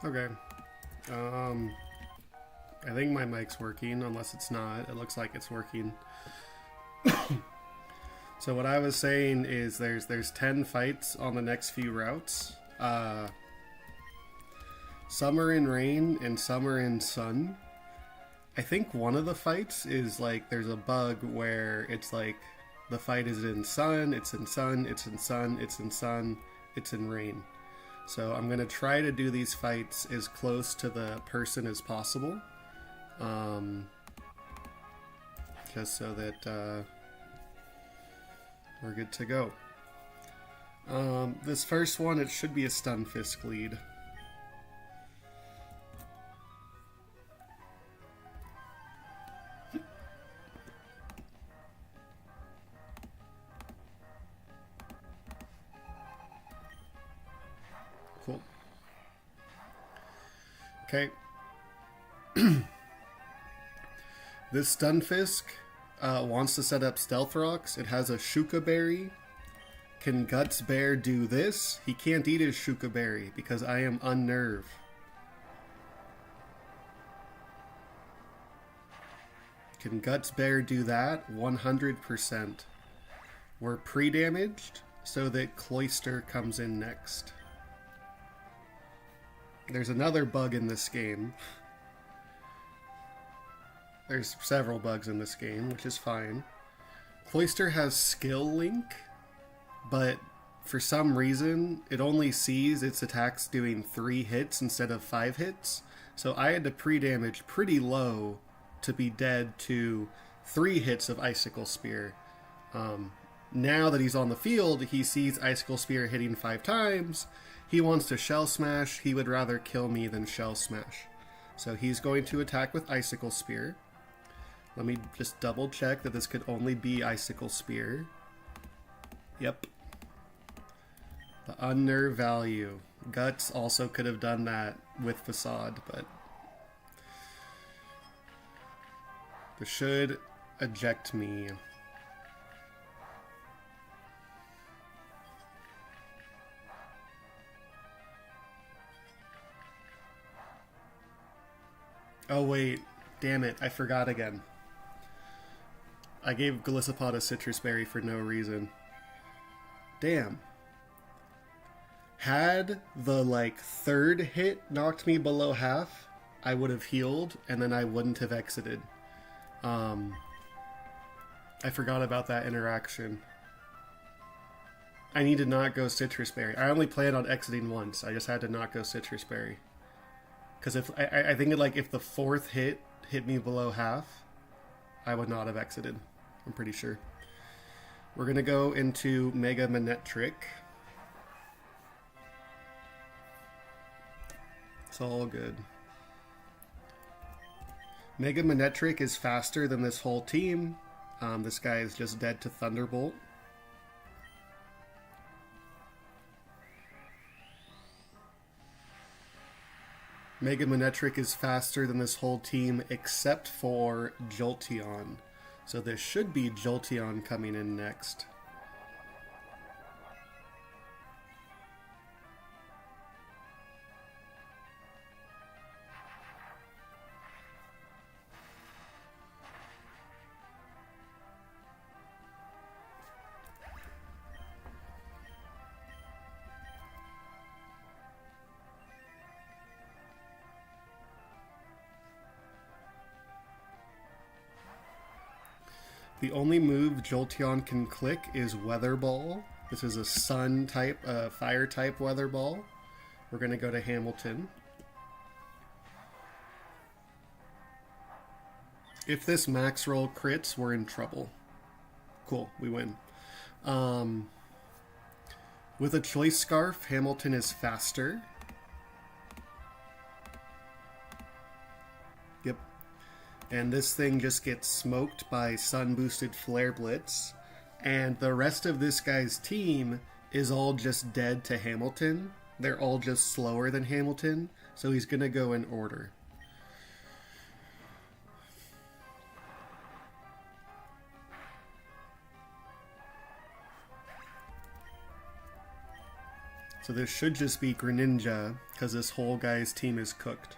Okay. I think my mic's working, unless it's not. It looks like it's working. So what I was saying is there's 10 fights on the next few routes. Some are in rain and some are in sun. I think one of the fights is like there's a bug where it's like the fight is in sun, it's in sun, it's in sun, it's in sun, it's in rain. So I'm going to try to do these fights as close to the person as possible. Just so that we're good to go. This first one, it should be a stun fisk lead. Cool. Okay. This Stunfisk wants to set up Stealth Rocks. It has a Shuka Berry. Can Guts Bear do this? He can't eat his Shuka Berry because I am unnerved. Can Guts Bear do that? 100%. We're pre-damaged so that Cloyster comes in next. There's another bug in this game. There's several bugs in this game, which is fine. Cloyster has Skill Link, but for some reason, it only sees its attacks doing 3 hits instead of 5 hits. So I had to pre-damage pretty low to be dead to 3 hits of Icicle Spear. Now that he's on the field, he sees Icicle Spear hitting 5 times. He wants to Shell Smash. He would rather kill me than Shell Smash. So he's going to attack with Icicle Spear. Let me just double check that this could only be Icicle Spear. Yep. The unnerve value. Guts also could have done that with Facade, but this should eject me. Oh wait, damn it, I forgot again. I gave Golisopod a Citrus Berry for no reason. Damn. Had the, like, 3rd hit knocked me below half, I would have healed, and then I wouldn't have exited. I forgot about that interaction. I need to not go Citrus Berry. I only planned on exiting once. I just had to not go Citrus Berry. Because if I think if the 4th hit me below half, I would not have exited. I'm pretty sure. We're going to go into Mega Manectric. It's all good. Mega Manectric is faster than this whole team. This guy is just dead to Thunderbolt. Mega Manectric is faster than this whole team except for Jolteon. So there should be Jolteon coming in next. The only move Jolteon can click is Weather Ball. This is a sun type, fire type Weather Ball. We're going to go to Hamilton. If this max roll crits, we're in trouble. Cool, we win. With a Choice Scarf, Hamilton is faster. Yep. And this thing just gets smoked by Sun-boosted Flare Blitz. And the rest of this guy's team is all just dead to Hamilton. They're all just slower than Hamilton, so he's going to go in order. So this should just be Greninja, because this whole guy's team is cooked.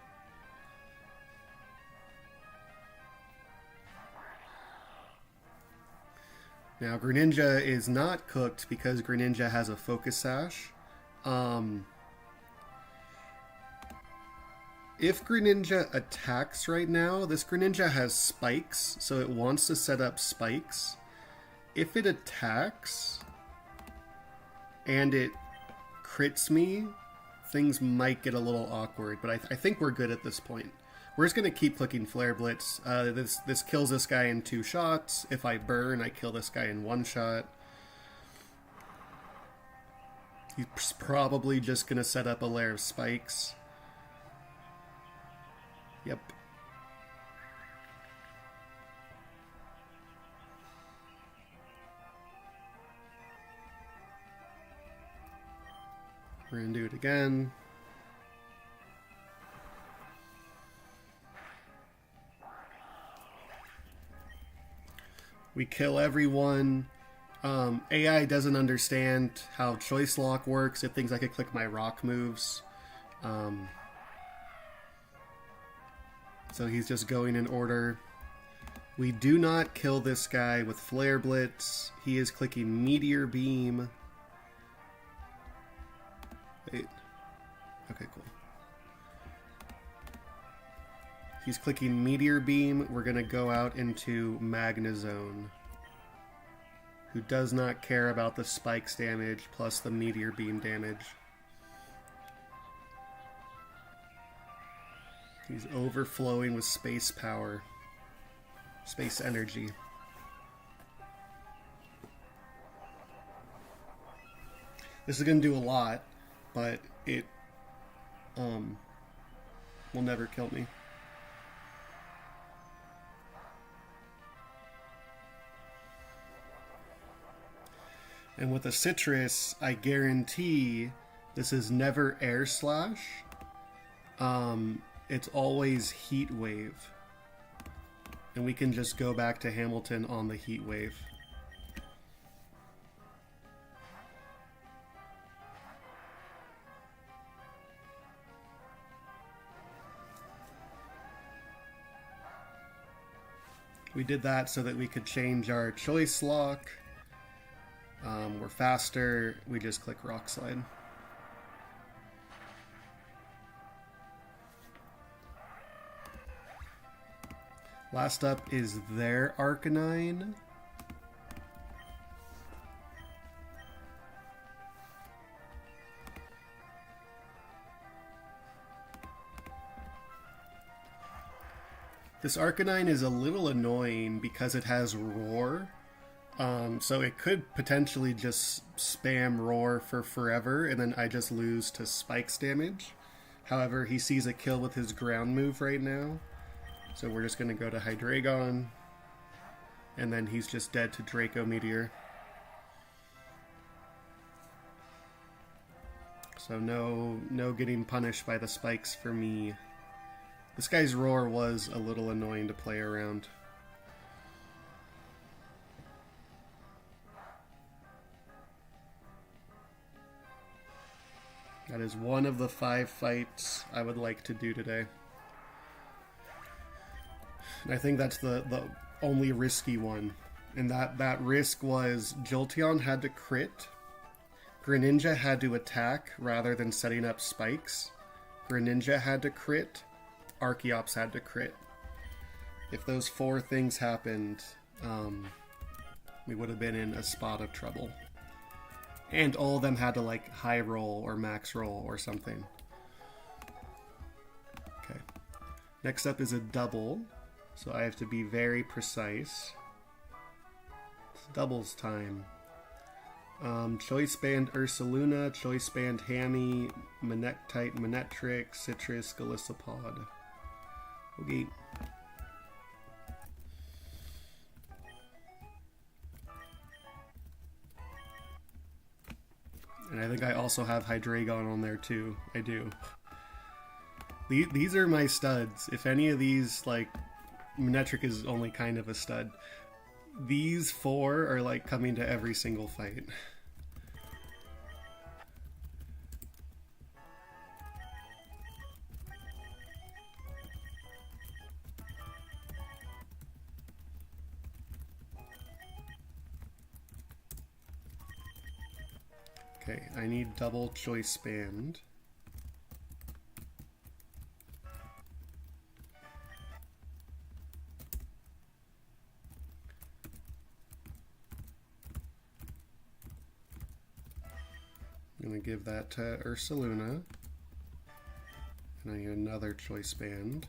Now Greninja is not cooked because Greninja has a Focus Sash. If Greninja attacks right now, this Greninja has spikes, so it wants to set up spikes. If it attacks and it crits me, things might get a little awkward, but I think we're good at this point. We're just going to keep clicking Flare Blitz. This kills this guy in 2 shots. If I burn, I kill this guy in 1 shot. He's probably just going to set up a layer of spikes. Yep. We're going to do it again. We kill everyone. AI doesn't understand how choice lock works. It thinks I could click my rock moves. So he's just going in order. We do not kill this guy with Flare Blitz. He is clicking Meteor Beam. Wait. Okay, cool. He's clicking Meteor Beam. We're going to go out into Magnezone, who does not care about the spikes damage plus the Meteor Beam damage. He's overflowing with space power, space energy. This is going to do a lot, but it will never kill me. And with a Citrus, I guarantee this is never Air Slash. It's always Heat Wave. And we can just go back to Hamilton on the Heat Wave. We did that so that we could change our choice lock. We're faster, we just click Rock Slide. Last up is their Arcanine. This Arcanine is a little annoying because it has Roar. So it could potentially just spam Roar for forever, and then I just lose to Spikes damage. However, he sees a kill with his ground move right now. So we're just going to go to Hydreigon, and then he's just dead to Draco Meteor. So no getting punished by the spikes for me. This guy's Roar was a little annoying to play around. That is one of the 5 fights I would like to do today. And I think that's the only risky one. And that risk was Jolteon had to crit, Greninja had to attack rather than setting up spikes, Greninja had to crit, Archeops had to crit. If those 4 things happened, we would have been in a spot of trouble. And all of them had to like high roll or max roll or something. Okay. Next up is a double. So I have to be very precise. It's doubles time. Choice Band Ursaluna, Choice Band Hammy, Manectite, Manectric, Citrus, Golisopod. Okay. And I think I also have Hydreigon on there too. I do. These are my studs. If any of these, like, Manectric is only kind of a stud. These 4 are like coming to every single fight. Okay, I need double choice band. I'm going to give that to Ursaluna. And I need another choice band.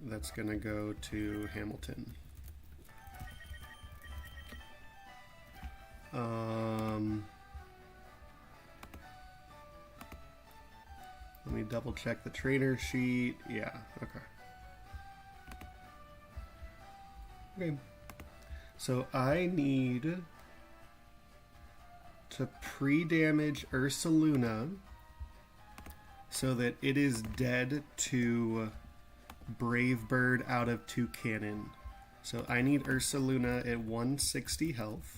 That's going to go to Hamilton. Let me double check the trainer sheet. Yeah, okay. Okay. So I need to pre-damage Ursaluna so that it is dead to Brave Bird out of 2 cannon. So I need Ursaluna at 160 health.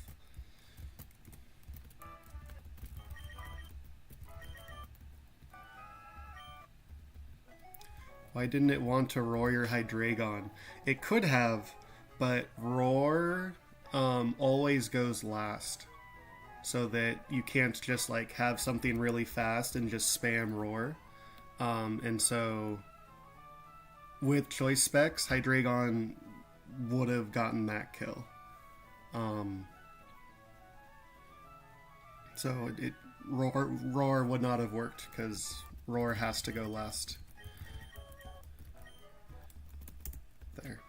Why didn't it want to roar your Hydreigon? It could have, but roar always goes last. So that you can't just like have something really fast and just spam roar. And so with choice specs, Hydreigon would have gotten that kill. So roar would not have worked because roar has to go last. There.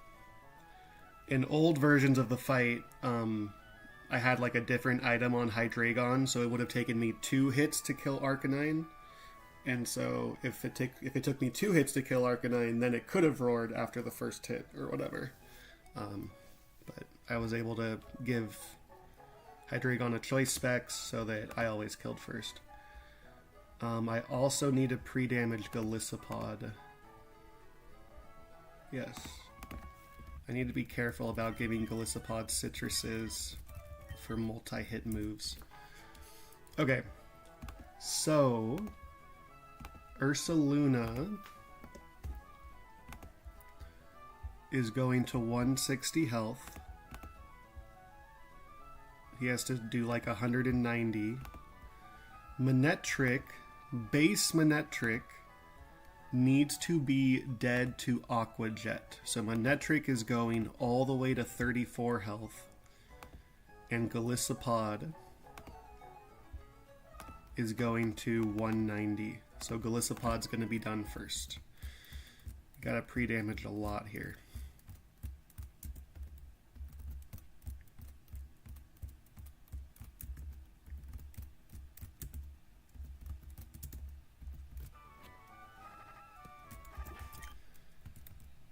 In old versions of the fight, I had like a different item on Hydreigon, so it would have taken me 2 hits to kill Arcanine. And so if it took me 2 hits to kill Arcanine, then it could have roared after the first hit or whatever. But I was able to give Hydreigon a choice specs so that I always killed first. I also need to pre-damage Golisopod. Yes. I need to be careful about giving Golisopod citruses for multi-hit moves. Okay. So Ursaluna is going to 160 health. He has to do like 190. Manectric, base Manectric, needs to be dead to Aqua Jet. So Manectric is going all the way to 34 health. And Golisopod is going to 190. So Golisopod's going to be done first. Gotta pre-damage a lot here.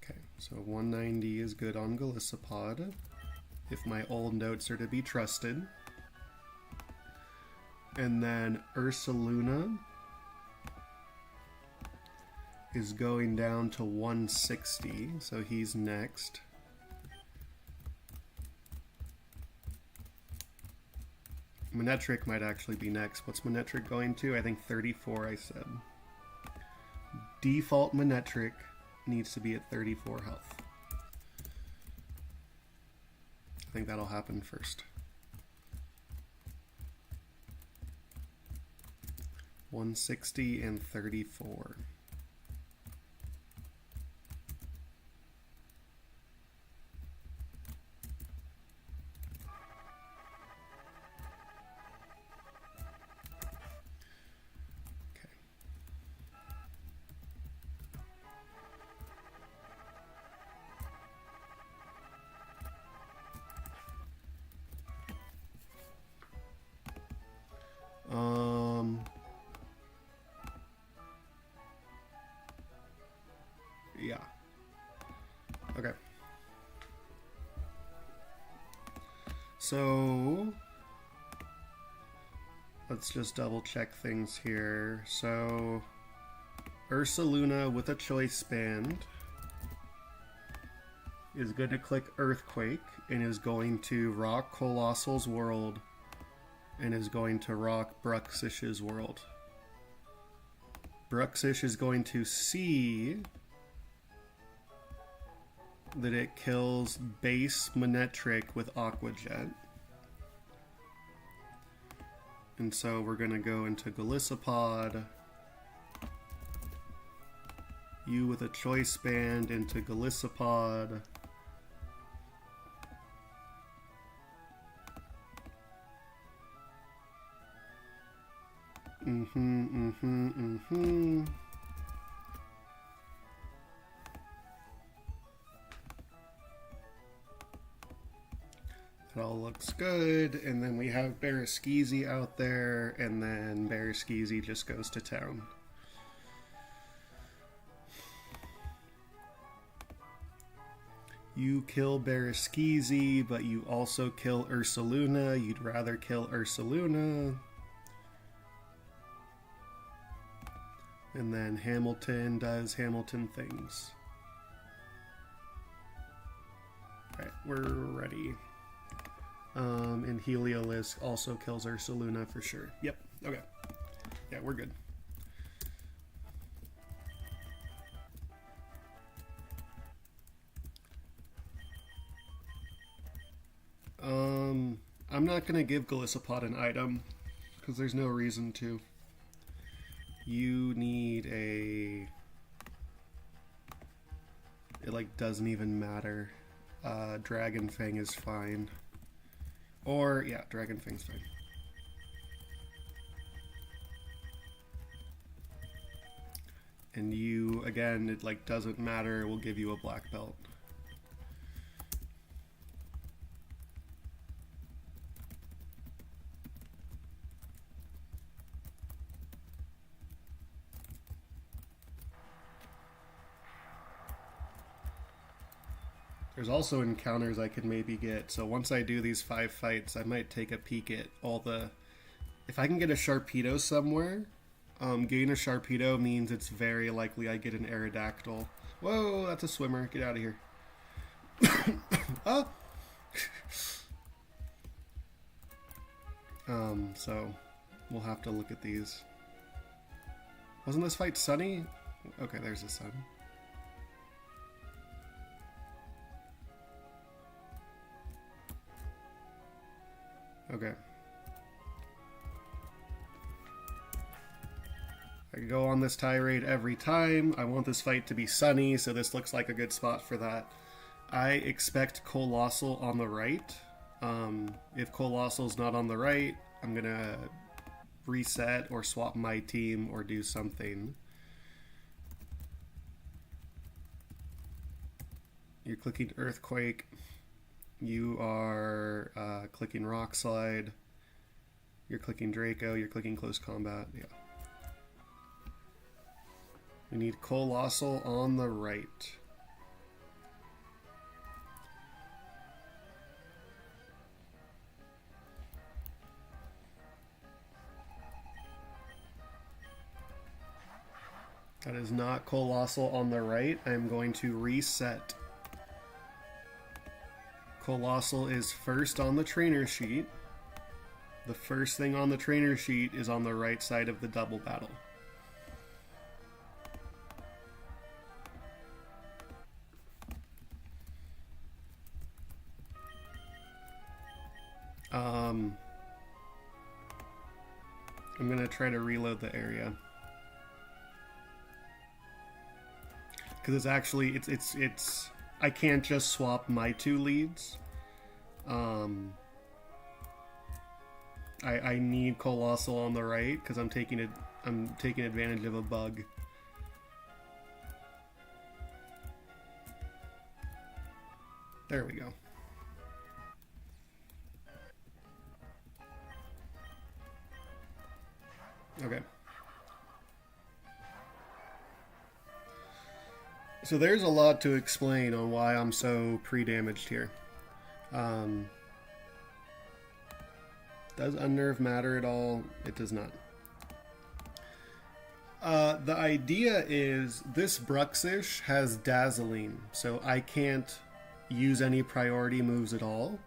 Okay, so 190 is good on Golisopod, if my old notes are to be trusted. And then Ursaluna is going down to 160, so he's next. Manectric might actually be next. What's Manectric going to? I think 34, I said. Default Manectric needs to be at 34 health. I think that'll happen first. 160 and 34. Yeah. Okay. So let's just double check things here. So Ursaluna with a choice band is going to click Earthquake and is going to rock Colossal's world and is going to rock Bruxish's world. Bruxish is going to see that it kills base Manectric with Aqua Jet. And so we're going to go into Golisopod. You with a choice band into Golisopod. It all looks good, and then we have Baraskizi out there, and then Baraskizi just goes to town. You kill Baraskizi, but you also kill Ursaluna. You'd rather kill Ursaluna. And then Hamilton does Hamilton things. Alright, we're ready. And Heliolisk also kills Ursaluna for sure. Yep, okay. Yeah, we're good. I'm not gonna give Golisopod an item, because there's no reason to. You need a... It like doesn't even matter. Dragon Fang is fine. Or, yeah, Dragon Fang's fine. And you, again, it like doesn't matter, we'll give you a black belt. There's also encounters I could maybe get, so once I do these 5 fights, I might take a peek at all the... If I can get a Sharpedo somewhere, getting a Sharpedo means it's very likely I get an Aerodactyl. Whoa, that's a swimmer. Get out of here. Oh! So, we'll have to look at these. Wasn't this fight sunny? Okay, there's the sun. Okay. I can go on this tirade every time. I want this fight to be sunny, so this looks like a good spot for that. I expect Colossal on the right. If Colossal's not on the right, I'm gonna reset or swap my team or do something. You're clicking Earthquake. You are clicking Rock Slide. You're clicking Draco. You're clicking Close Combat. Yeah. We need Colossal on the right. That is not Colossal on the right. I'm going to reset. Colossal is first on the trainer sheet. The first thing on the trainer sheet is on the right side of the double battle. I'm gonna try to reload the area. Because it's actually, it's I can't just swap my 2 leads. I need Colossal on the right because I'm taking advantage of a bug. There we go. Okay. So there's a lot to explain on why I'm so pre-damaged here. Does Unnerve matter at all? It does not. The idea is this Bruxish has Dazzling, so I can't use any priority moves at all.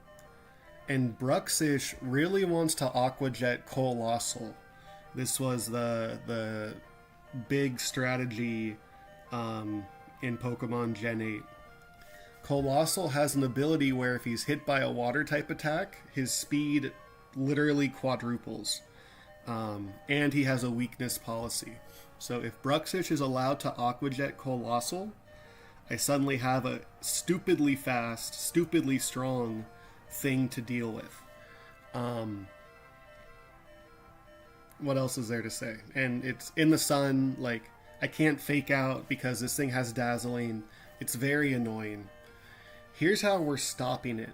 And Bruxish really wants to Aqua Jet Colossal. This was the big strategy in Pokemon Gen 8. Colossal has an ability where if he's hit by a water type attack, his speed literally quadruples. And he has a weakness policy. So if Bruxish is allowed to Aquajet Colossal, I suddenly have a stupidly fast, stupidly strong thing to deal with. What else is there to say? And it's in the sun, like, I can't fake out because this thing has dazzling. It's very annoying. Here's how we're stopping it.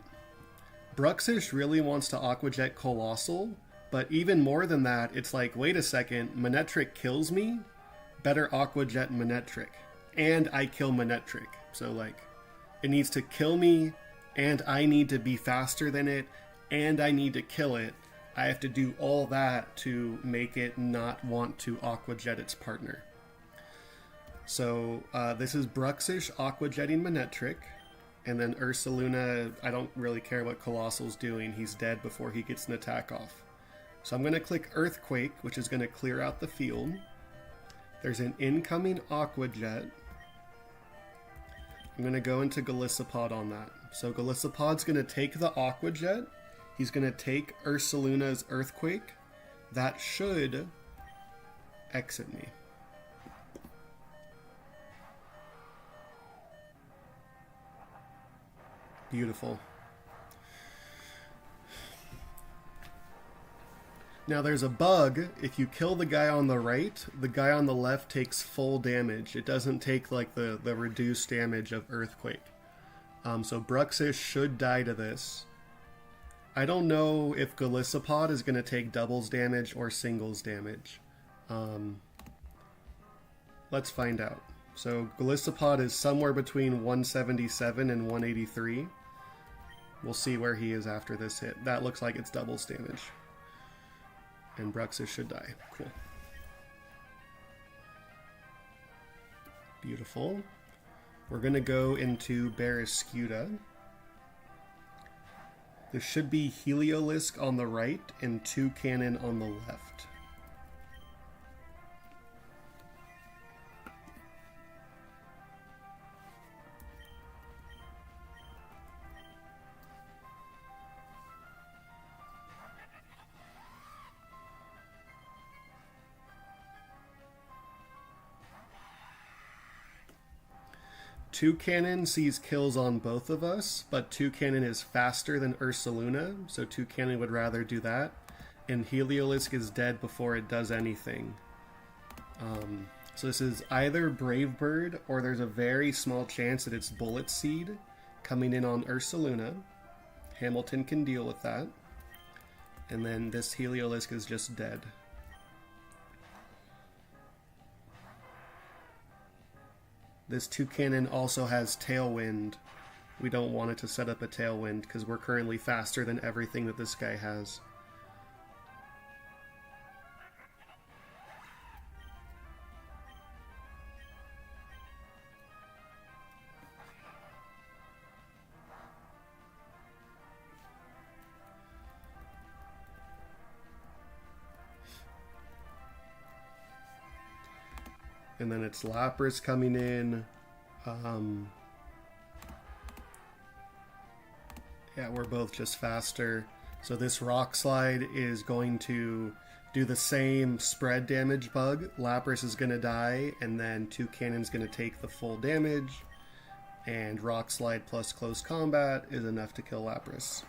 Bruxish really wants to Aquajet Colossal, but even more than that, it's like, wait a second, Manectric kills me? Better Aquajet Manectric. And I kill Manectric. So, like, it needs to kill me, and I need to be faster than it, and I need to kill it. I have to do all that to make it not want to Aquajet its partner. So, this is Bruxish Aquajetting Manectric. And then Ursaluna, I don't really care what Colossal's doing. He's dead before he gets an attack off. So I'm going to click Earthquake, which is going to clear out the field. There's an incoming Aquajet. I'm going to go into Golisopod on that. So Golisopod's going to take the Aquajet. He's going to take Ursaluna's Earthquake. That should exit me. Beautiful. Now there's a bug. If you kill the guy on the right, the guy on the left takes full damage. It doesn't take like the reduced damage of Earthquake. So Bruxish should die to this. I don't know if Golisopod is going to take doubles damage or singles damage. Let's find out. So Golisopod is somewhere between 177 and 183. We'll see where he is after this hit. That looks like it's doubles damage. And Bruxish should die. Cool. Beautiful. We're going to go into Barraskewda. There should be Heliolisk on the right and Toucannon on the left. Toucannon sees kills on both of us, but Toucannon is faster than Ursaluna, so Toucannon would rather do that. And Heliolisk is dead before it does anything. So this is either Brave Bird, or there's a very small chance that it's Bullet Seed coming in on Ursaluna. Hamilton can deal with that. And then this Heliolisk is just dead. This Toucannon also has Tailwind. We don't want it to set up a Tailwind because we're currently faster than everything that this guy has. And then it's Lapras coming in. Yeah, we're both just faster. So this Rock Slide is going to do the same spread damage bug. Lapras is going to die, and then Toucannon's going to take the full damage. And Rock Slide plus Close Combat is enough to kill Lapras.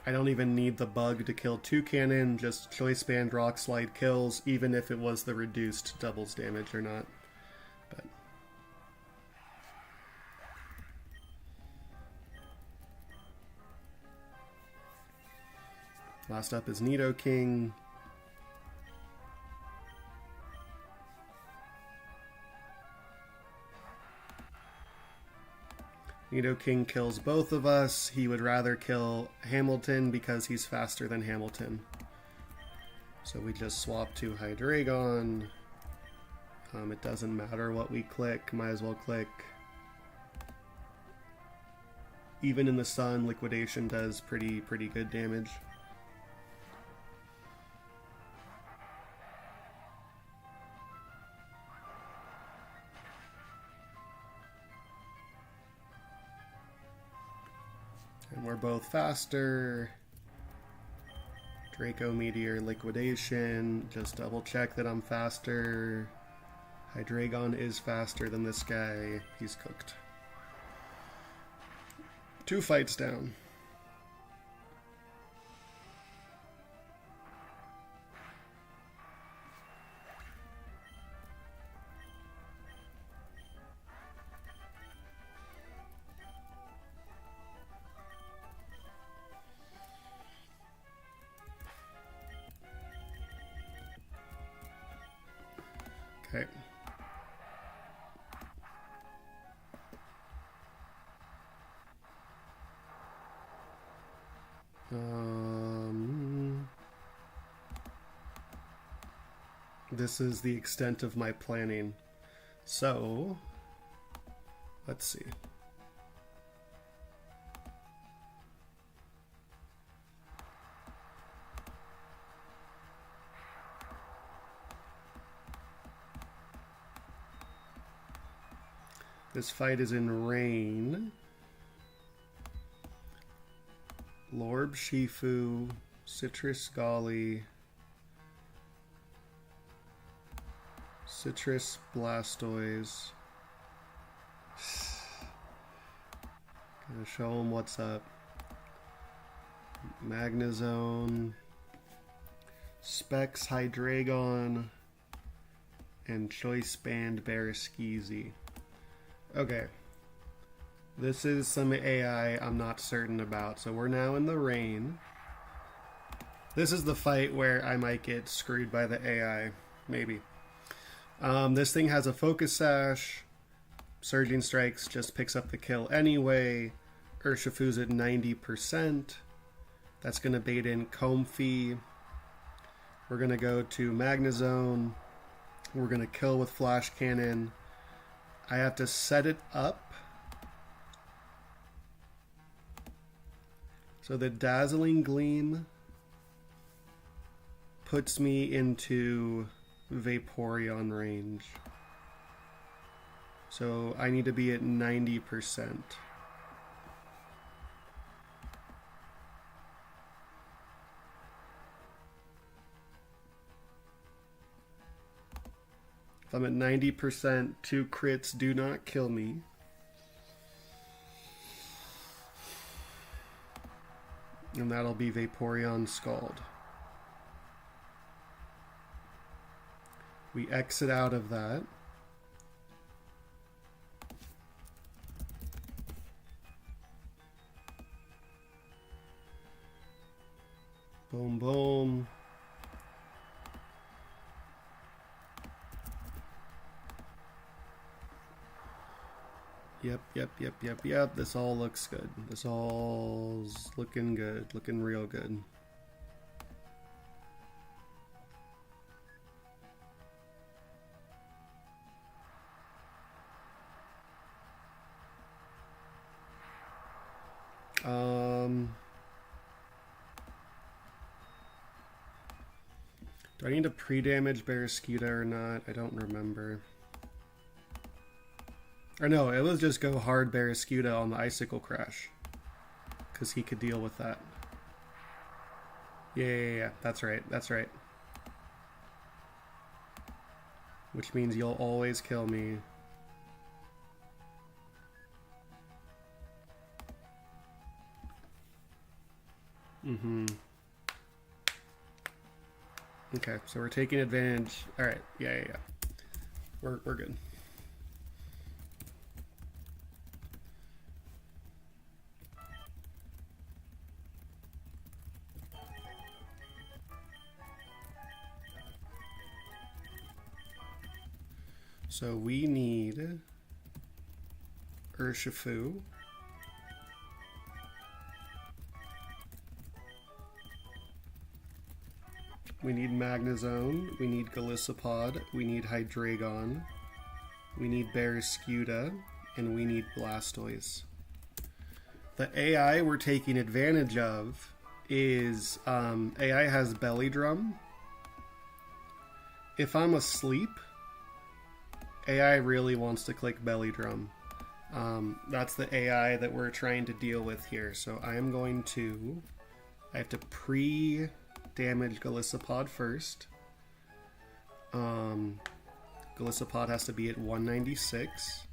I don't even need the bug to kill Toucannon, just Choice Band Rock Slide kills, even if it was the reduced doubles damage or not. But last up is Nidoking. Nidoking kills both of us. He would rather kill Hamilton because he's faster than Hamilton. So we just swap to Hydreigon. It doesn't matter what we click, might as well click. Even in the sun, Liquidation does pretty good damage. And we're both faster. Draco Meteor Liquidation. Just double check that I'm faster. Hydreigon is faster than this guy. He's cooked. 2 fights down. Okay. This is the extent of my planning. So, let's see. This fight is in rain. Lorb Shifu, Citrus Golly, Citrus Blastoise. Gonna show him what's up. Magnezone, Specs Hydreigon, and Choice Band Barraskewzy. Okay. This is some AI I'm not certain about. So we're now in the rain. This is the fight where I might get screwed by the AI. Maybe. This thing has a Focus Sash. Surging Strikes just picks up the kill anyway. Urshifu's at 90%. That's going to bait in Comfey. We're going to go to Magnezone. We're going to kill with Flash Cannon. I have to set it up so the Dazzling Gleam puts me into Vaporeon range. So I need to be at 90%. If I'm at 90%, 2 crits do not kill me. And that'll be Vaporeon Scald. We exit out of that. Boom, boom. Yep. This all looks good. This all's looking good. Looking real good. Do I need to pre-damage Barraskewda or not? I don't remember. Or no, it was just go hard Barraskewda on the Icicle Crash. Because he could deal with that. Yeah. That's right. Which means you'll always kill me. Okay, so we're taking advantage. Alright, yeah. We're good. So we need Urshifu. We need Magnezone, we need Golisopod, we need Hydreigon, we need Barraskewda, and we need Blastoise. The AI we're taking advantage of is AI has Belly Drum. If I'm asleep, AI really wants to click Belly Drum. That's the AI that we're trying to deal with here. So I have to pre-damage Galissapod first. Galissapod has to be at 196.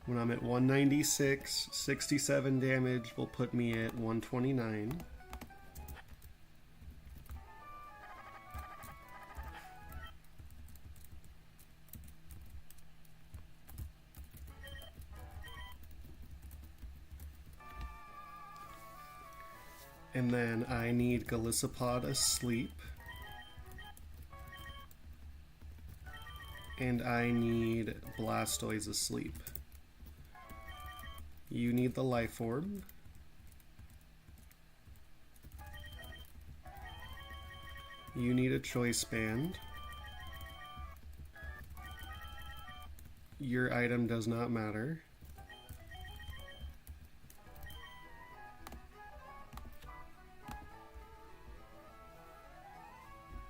When I'm at 196, 67 damage will put me at 129. And then I need Galissapod asleep. And I need Blastoise asleep. You need the Life Orb. You need a Choice Band. Your item does not matter.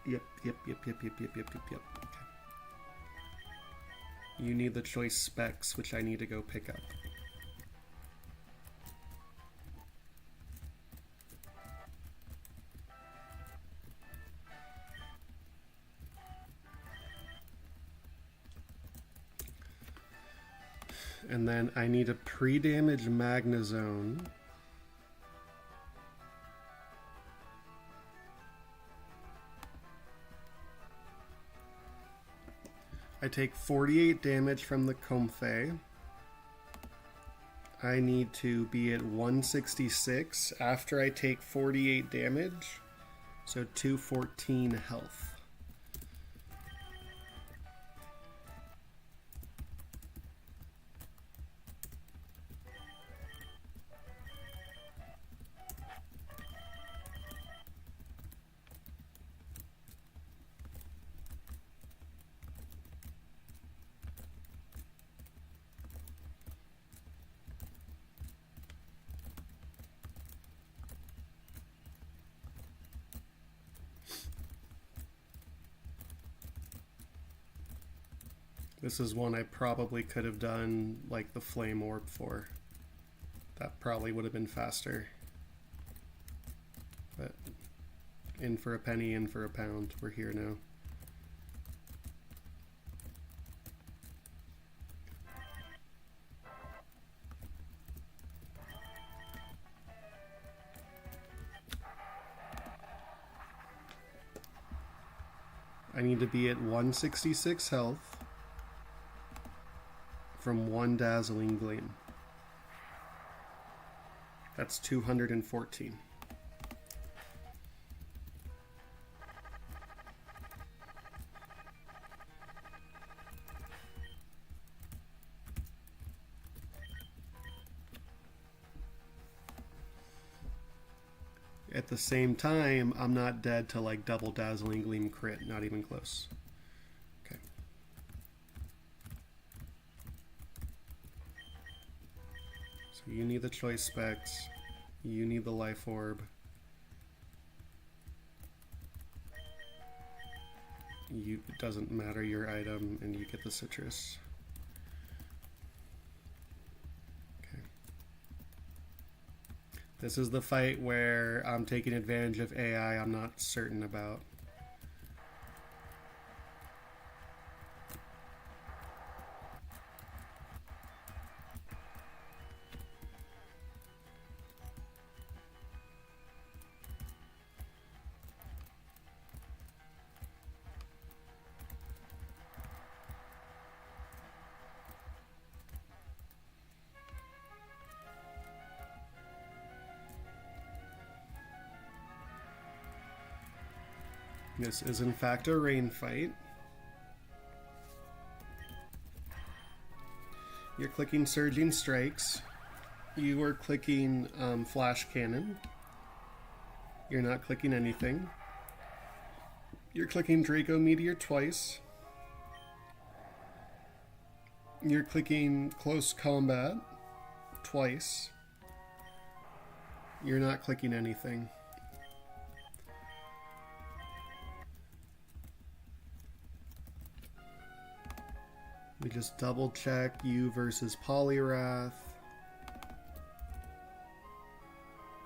Yep. Okay. You need the Choice Specs, which I need to go pick up. And then I need a pre-damage Magnezone. I take 48 damage from the Comfey. I need to be at 166 after I take 48 damage, so 214 health. This is one I probably could have done like the Flame Orb for. That probably would have been faster. But in for a penny, in for a pound. We're here now. I need to be at 166 health from one Dazzling Gleam. That's 214. At the same time, I'm not dead to like double Dazzling Gleam crit, not even close. Okay. So you need the Choice Specs, you need the Life Orb. It doesn't matter your item, and you get the Citrus. This is the fight where I'm taking advantage of AI I'm not certain about. This is in fact a rain fight. You're clicking Surging Strikes. You are clicking Flash Cannon. You're not clicking anything. You're clicking Draco Meteor twice. You're clicking Close Combat. twice. You're not clicking anything. We just double check you versus Polyrath.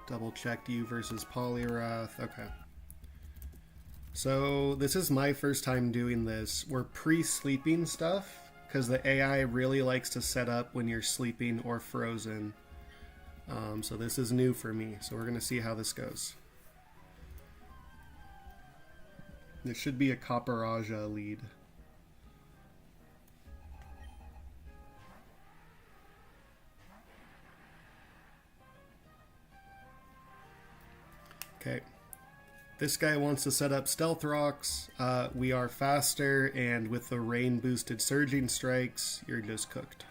Double checked you versus Polyrath. Okay. So this is my first time doing this. We're pre-sleeping stuff because the AI really likes to set up when you're sleeping or frozen. So this is new for me. So we're going to see how this goes. This should be a Caparajah lead. Okay. This guy wants to set up stealth rocks. We are faster, and with the rain boosted surging strikes, you're just cooked.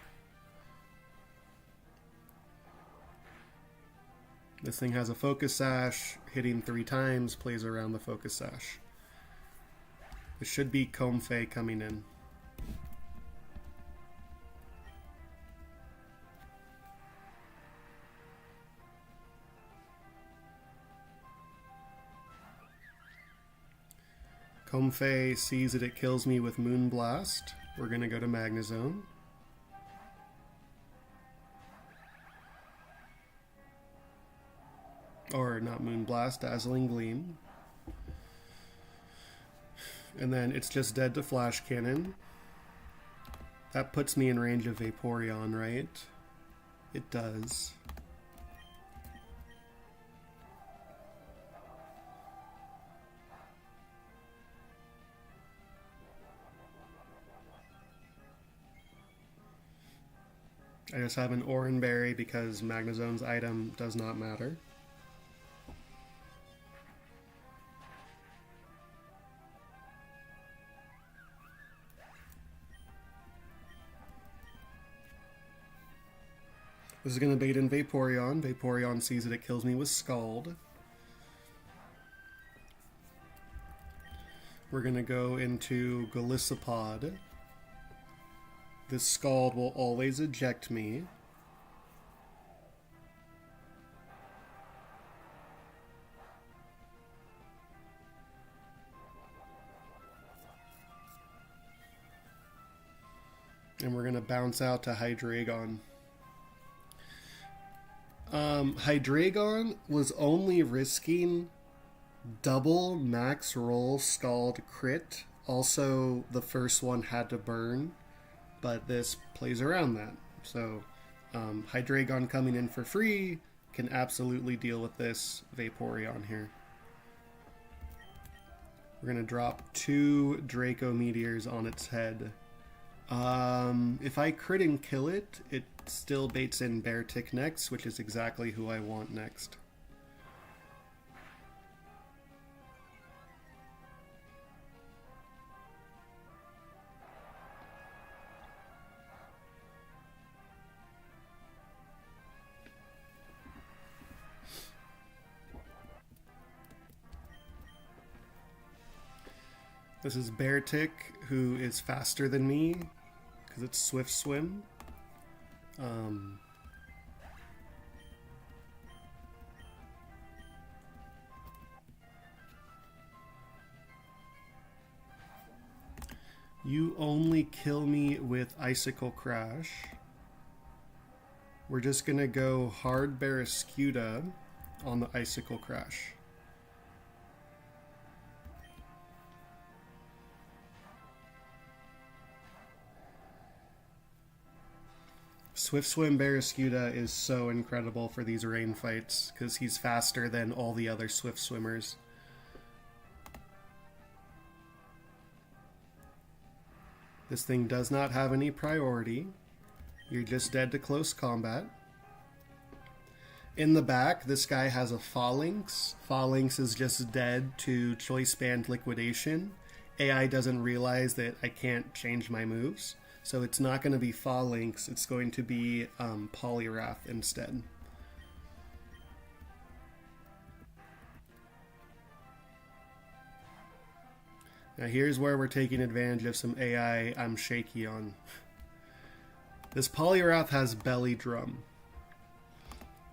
This thing has a focus sash, hitting 3 times, plays around the focus sash. It should be Comfey coming in. Comfey sees that it kills me with Moonblast. We're going to go to Magnezone. Or not Moonblast, Dazzling Gleam. And then it's just dead to Flash Cannon. That puts me in range of Vaporeon, right? It does. I just have an Oranberry because Magnezone's item does not matter. This is going to bait in Vaporeon. Vaporeon sees that it kills me with Scald. We're going to go into Golisopod. This Scald will always eject me. And we're going to bounce out to Hydreigon. Hydreigon was only risking double max roll Scald crit. Also, the first one had to burn, but this plays around that. So, Hydreigon coming in for free can absolutely deal with this Vaporeon here. We're going to drop 2 Draco Meteors on its head. If I crit and kill it, it still baits in Beartic next, which is exactly who I want next. This is Beartic, who is faster than me, because it's Swift Swim. You only kill me with Icicle Crash. We're just gonna go hard Barraskewda on the Icicle Crash. Swift Swim Barraskewda is so incredible for these rain fights because he's faster than all the other Swift Swimmers. This thing does not have any priority. You're just dead to close combat. In the back, this guy has a Phalanx. Phalanx is just dead to Choice Band Liquidation. AI doesn't realize that I can't change my moves. So it's not going to be Phalanx, it's going to be Polyrath instead. Now here's where we're taking advantage of some AI I'm shaky on. This Polyrath has Belly Drum.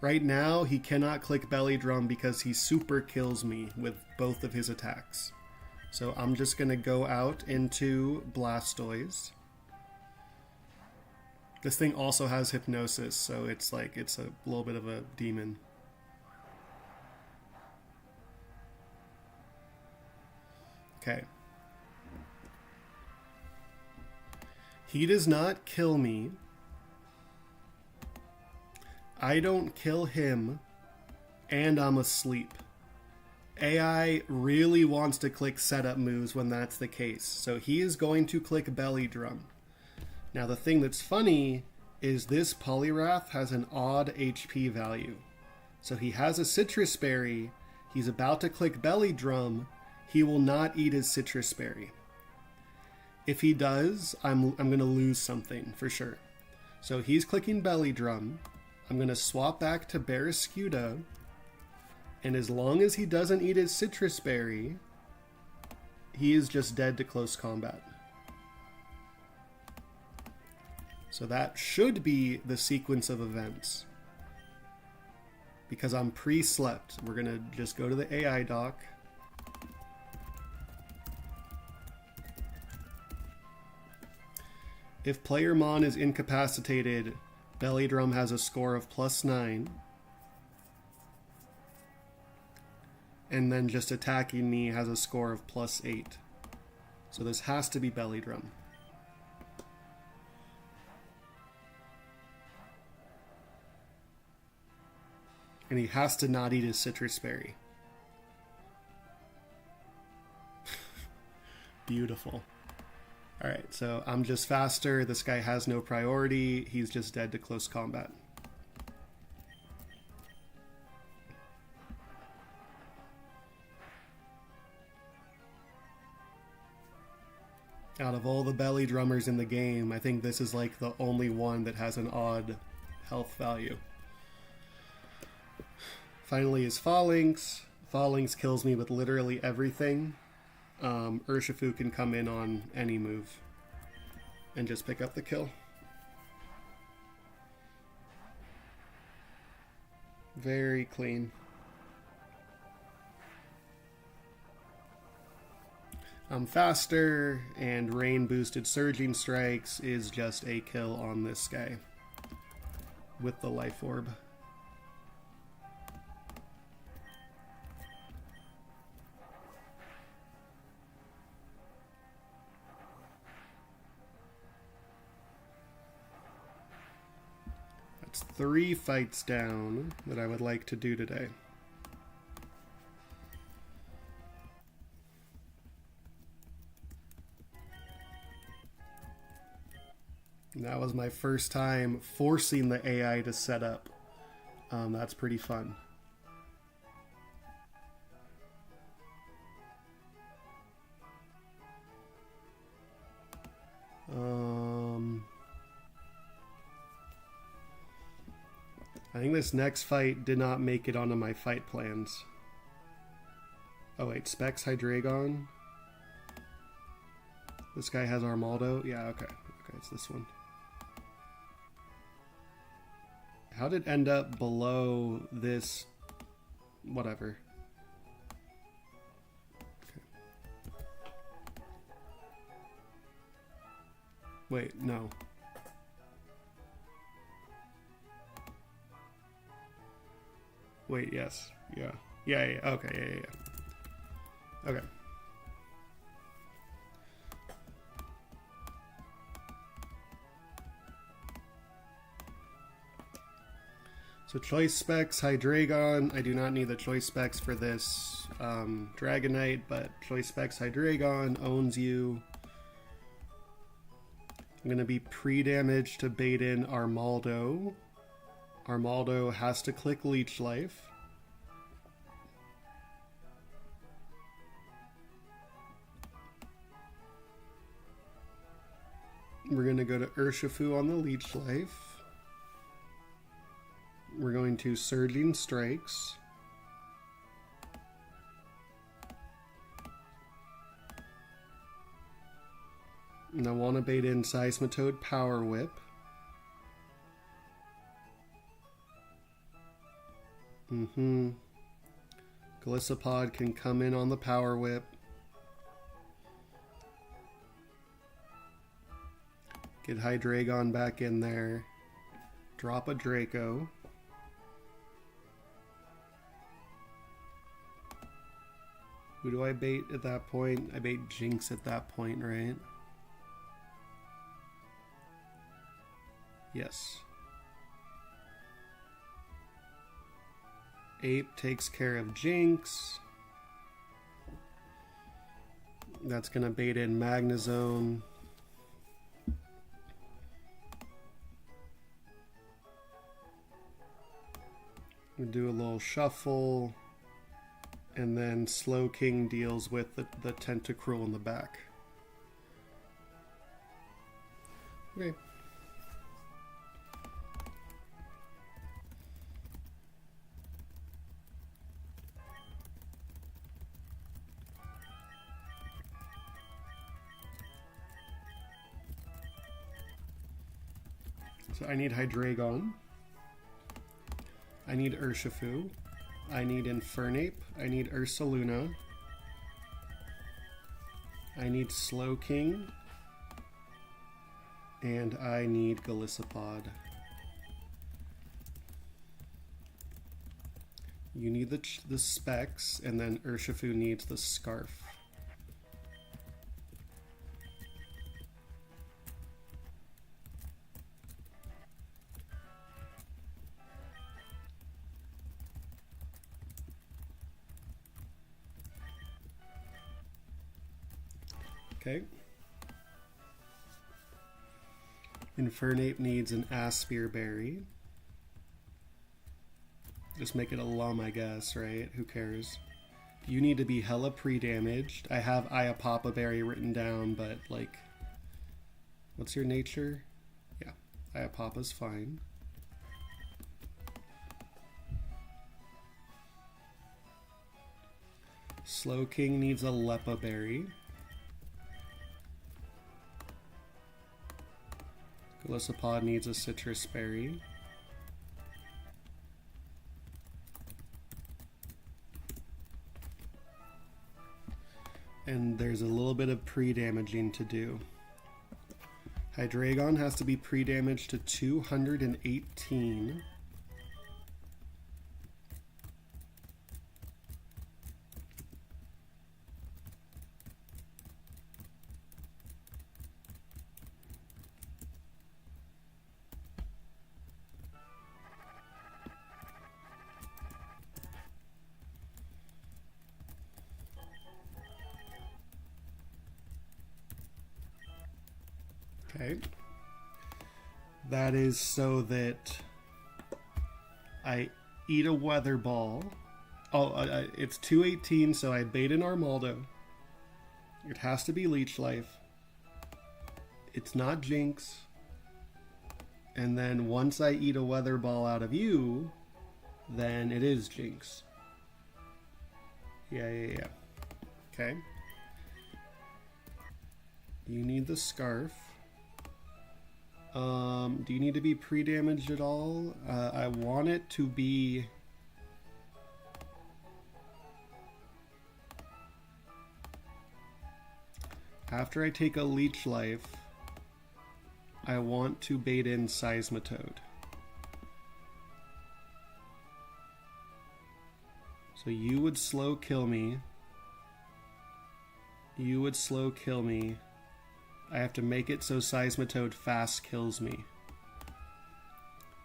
Right now, he cannot click Belly Drum because he super kills me with both of his attacks. So I'm just going to go out into Blastoise. This thing also has Hypnosis, so it's like it's a little bit of a demon. Okay. He does not kill me. I don't kill him, and I'm asleep. AI really wants to click setup moves when that's the case, so he is going to click Belly Drum. Now the thing that's funny is this Poliwrath has an odd HP value. So he has a Citrus Berry, he's about to click Belly Drum, he will not eat his Citrus Berry. If he does, I'm going to lose something for sure. So he's clicking Belly Drum. I'm going to swap back to Barraskewda, and as long as he doesn't eat his Citrus Berry, he is just dead to close combat. So that should be the sequence of events. Because I'm pre-slept. We're going to just go to the AI doc. If player Mon is incapacitated, Belly Drum has a score of +9. And then just attacking me has a score of +8. So this has to be Belly Drum. And he has to not eat his Citrus Berry. Beautiful. Alright, so I'm just faster. This guy has no priority. He's just dead to close combat. Out of all the belly drummers in the game, I think this is like the only one that has an odd health value. Finally is Phalanx. Phalanx kills me with literally everything. Urshifu can come in on any move and just pick up the kill. Very clean. I'm faster, and rain boosted Surging Strikes is just a kill on this guy with the Life Orb. That's 3 fights down that I would like to do today. And that was my first time forcing the AI to set up. That's pretty fun. I think this next fight did not make it onto my fight plans. Oh wait, Specs Hydreigon. This guy has Armaldo. Yeah, okay. Okay, it's this one. How did it end up below this? Whatever. Okay. Wait, no. Wait, yes. Yeah. Yeah. Okay, yeah. Okay. So Choice Specs, Hydreigon. I do not need the Choice Specs for this Dragonite, but Choice Specs, Hydreigon owns you. I'm going to be pre-damaged to bait in Armaldo. Armaldo has to click Leech Life. We're going to go to Urshifu on the Leech Life. We're going to Surging Strikes. And I want to bait in Seismitoad Power Whip. Golisopod can come in on the power whip. Get Hydreigon back in there. Drop a Draco. Who do I bait at that point? I bait Jinx at that point, right? Yes. Ape takes care of Jinx. That's gonna bait in Magnezone. We do a little shuffle, and then Slow King deals with the Tentacruel in the back. Okay. So I need Hydreigon. I need Urshifu. I need Infernape. I need Ursaluna. I need Slowking. And I need Golisopod. You need the specs, and then Urshifu needs the scarf. Okay. Infernape needs an Aspire Berry. Just make it a Lum, I guess, right? Who cares? You need to be hella pre-damaged. I have Iapapa Berry written down, but like, what's your nature? Yeah, Iapapa's fine. Slowking needs a Lepa Berry. Golisopod needs a Citrus Berry. And there's a little bit of pre-damaging to do. Hydreigon has to be pre-damaged to 218. Okay. That is so that I eat a Weather Ball. Oh, it's 218, so I bait an Armaldo. It has to be Leech Life. It's not Jinx. And then once I eat a Weather Ball out of you, then it is Jinx. Yeah. Okay. You need the scarf. Do you need to be pre-damaged at all? I want it to be... After I take a Leech Life, I want to bait in Seismitoad. So you would slow kill me. You would slow kill me. I have to make it so Seismitoad fast kills me.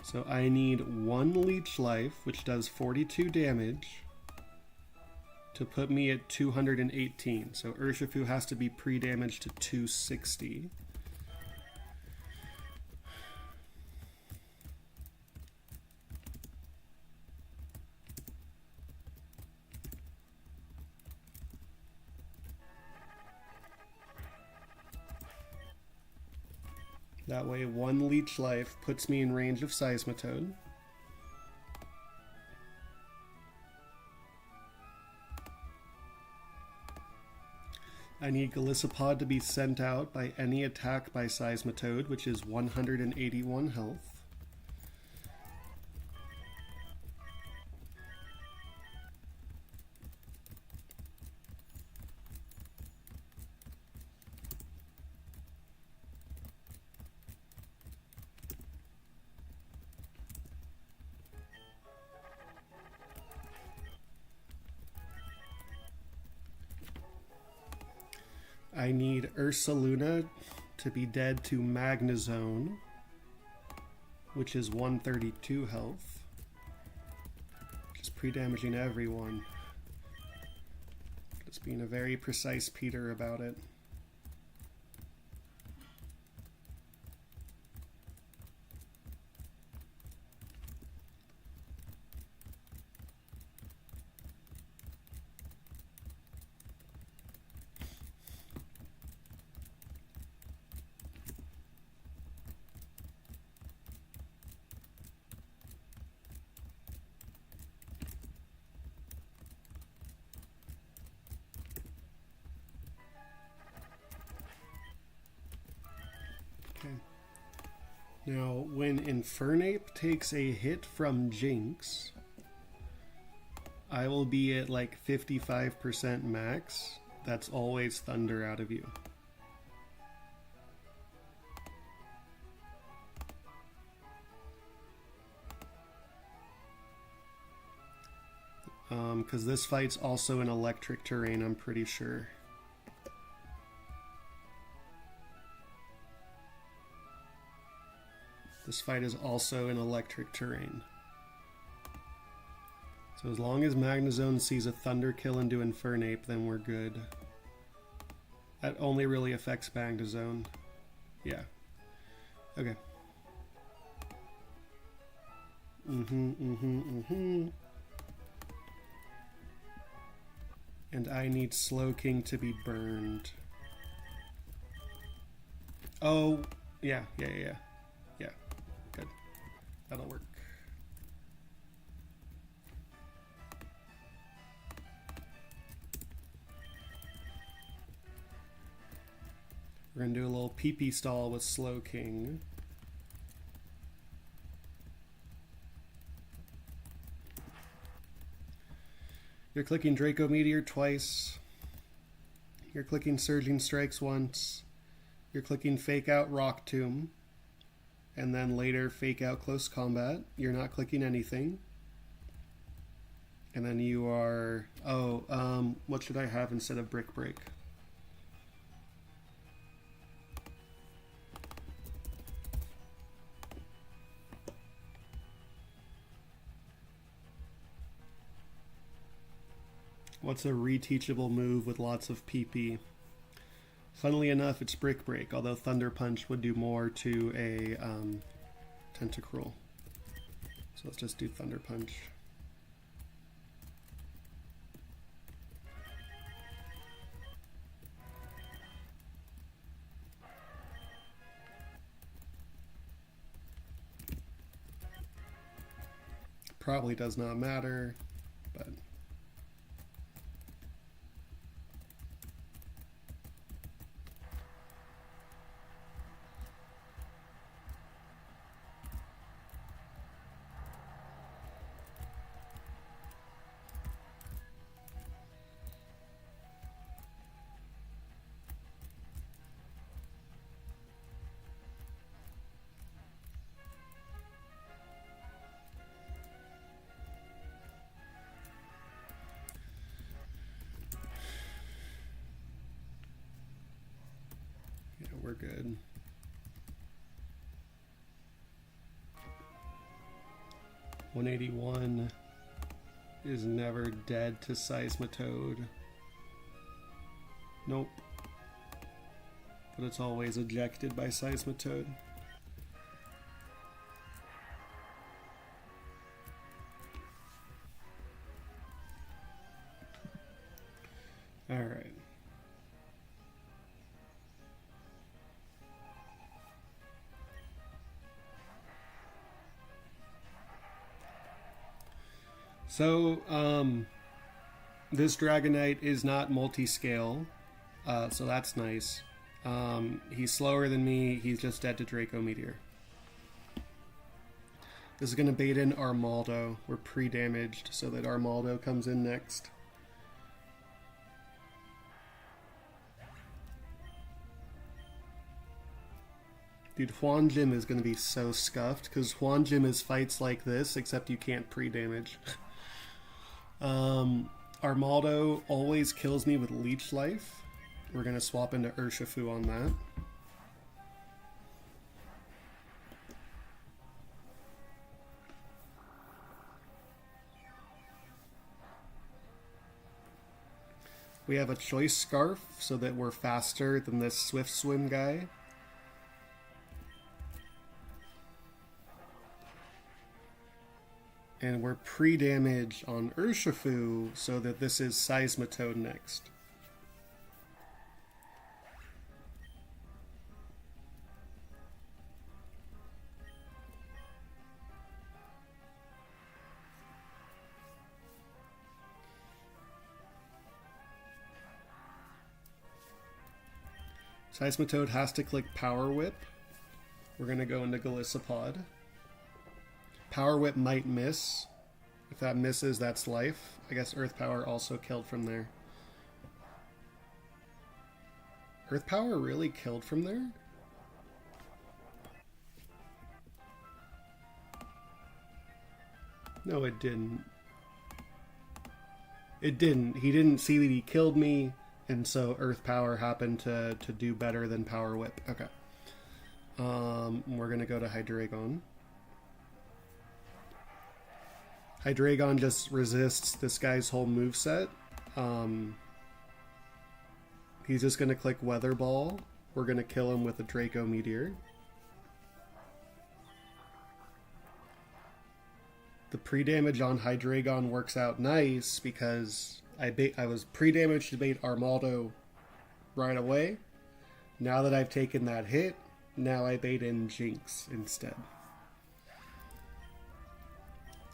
So I need one Leech Life, which does 42 damage, to put me at 218. So Urshifu has to be pre-damaged to 260. That way, one Leech Life puts me in range of Seismitoad. I need Golisopod to be sent out by any attack by Seismitoad, which is 181 health. Ursaluna to be dead to Magnezone, which is 132 health. Just pre-damaging everyone. Just being a very precise Peter about it. Now, when Infernape takes a hit from Jinx, I will be at like 55% max. That's always Thunder out of you. Because this fight's also in electric terrain, I'm pretty sure. This fight is also in electric terrain. So as long as Magnezone sees a Thunder kill into Infernape, then we're good. That only really affects Magnezone. Yeah. Okay. And I need Slowking to be burned. Oh, yeah. Good. That'll work. We're gonna do a little pee-pee stall with Slowking. You're clicking Draco Meteor twice. You're clicking Surging Strikes once. You're clicking Fake Out Rock Tomb. And then later Fake Out Close Combat. You're not clicking anything. And then you are... Oh, what should I have instead of Brick Break? What's a reteachable move with lots of PP? Funnily enough, it's Brick Break, although Thunder Punch would do more to a Tentacruel. So let's just do Thunder Punch. Probably does not matter, but... we're good. $181 is never dead to Seismitoad. Nope. But it's always ejected by Seismitoad. Alright. So, this Dragonite is not multi-scale, so that's nice. He's slower than me, he's just dead to Draco Meteor. This is going to bait in Armaldo. We're pre-damaged, so that Armaldo comes in next. Dude, Huanjin is going to be so scuffed, because Huanjin is fights like this, except you can't pre-damage. Armaldo always kills me with Leech Life, We're going to swap into Urshifu on that. We have a Choice Scarf so that we're faster than this Swift Swim guy. And we're pre-damage on Urshifu so that this is Seismitoad next. Seismitoad has to click Power Whip. We're going to go into Golisopod. Power Whip might miss. If that misses, that's life. I guess Earth Power also killed from there. Earth Power really killed from there? No, it didn't. It didn't. He didn't see that he killed me, and so Earth Power happened to do better than Power Whip. Okay. We're going to go to Hydreigon. Hydreigon just resists this guy's whole moveset. He's just going to click Weather Ball. We're going to kill him with a Draco Meteor. The pre-damage on Hydreigon works out nice because I was pre-damaged to bait Armaldo right away. Now that I've taken that hit, now I bait in Jinx instead.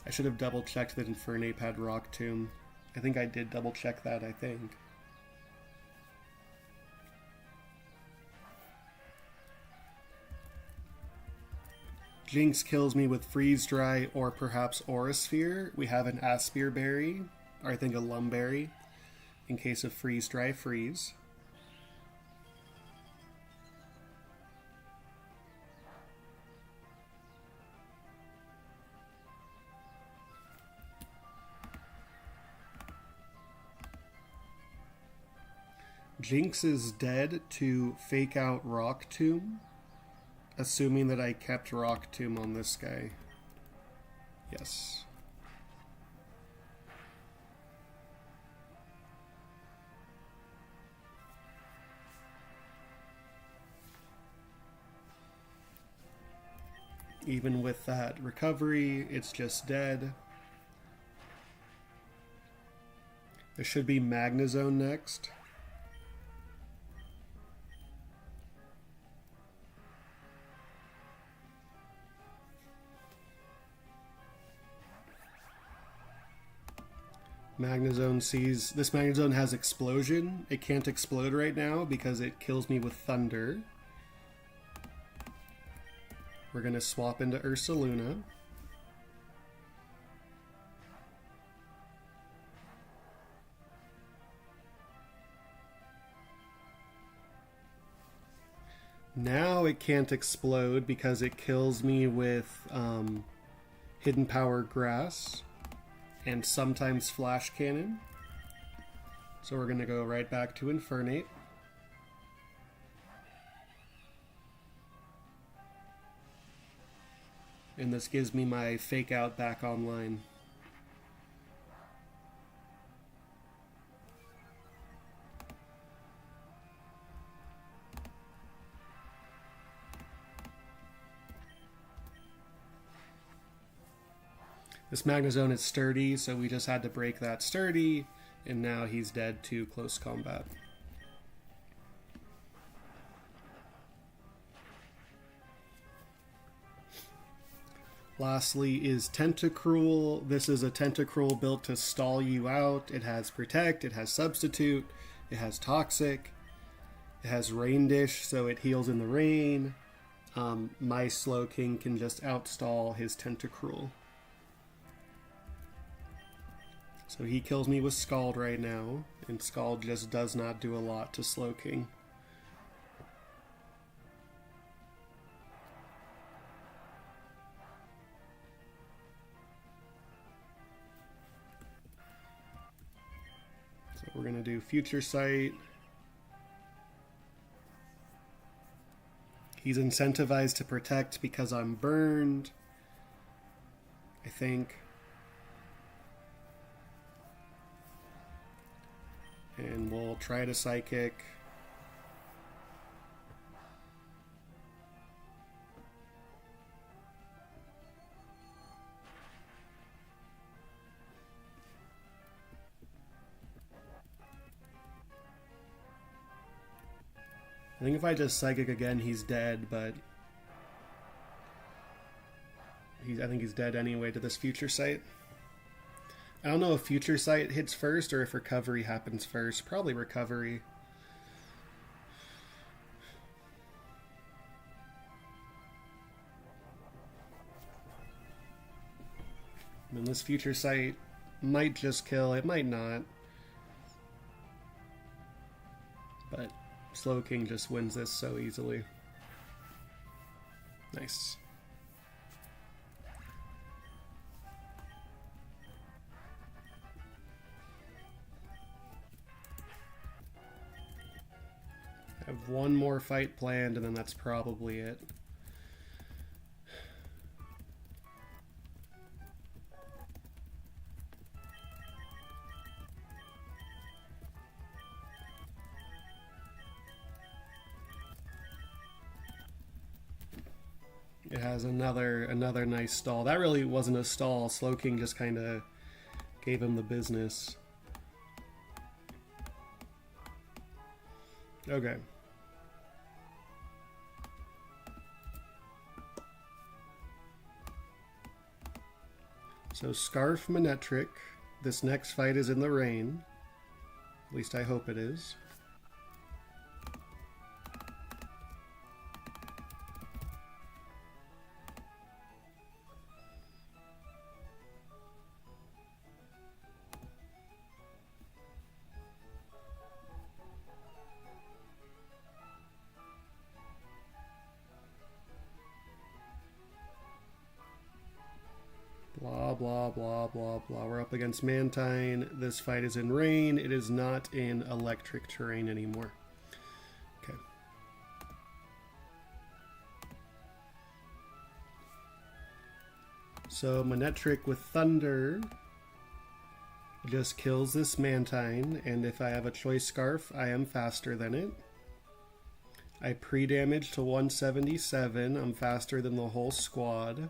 I should have double-checked that Infernape had Rock Tomb. I think I did double-check that, I think. Jinx kills me with Freeze Dry or perhaps Aura Sphere. We have an Aspire Berry, or I think a Lumberry, in case of Freeze Dry Freeze. Jinx is dead to fake out Rock Tomb, assuming that I kept Rock Tomb on this guy. Yes. Even with that recovery, it's just dead. There should be Magnezone next. Magnezone sees... This Magnezone has Explosion. It can't explode right now because it kills me with Thunder. We're going to swap into Ursaluna. Now it can't explode because it kills me with Hidden Power Grass and sometimes Flash Cannon. So we're going to go right back to Infernape. And this gives me my Fake Out back online. This Magnezone is sturdy, so we just had to break that sturdy, and now he's dead to close combat. Lastly is Tentacruel. This is a Tentacruel built to stall you out. It has Protect, it has Substitute, it has Toxic, it has Rain Dish, so it heals in the rain. My Slowking can just outstall his Tentacruel. So he kills me with Scald right now, and Scald just does not do a lot to Slowking. So we're going to do Future Sight. He's incentivized to protect because I'm burned, I think. And we'll try to psychic. I think if I just psychic again, he's dead, but I think he's dead anyway to this future sight. I don't know if future sight hits first or if recovery happens first. Probably recovery. And this future sight might just kill, it might not. But Slow King just wins this so easily. Nice. I have one more fight planned and then that's probably it. It has another nice stall. That really wasn't a stall. Slow King just kind of gave him the business. Okay. So Scarf Manetric. This next fight is in the rain. At least I hope it is. Blah, blah, blah, blah, blah. We're up against Mantine. This fight is in rain. It is not in electric terrain anymore. Okay. So Manetric with Thunder just kills this Mantine, and if I have a Choice Scarf, I am faster than it. I pre-damage to 177. I'm faster than the whole squad.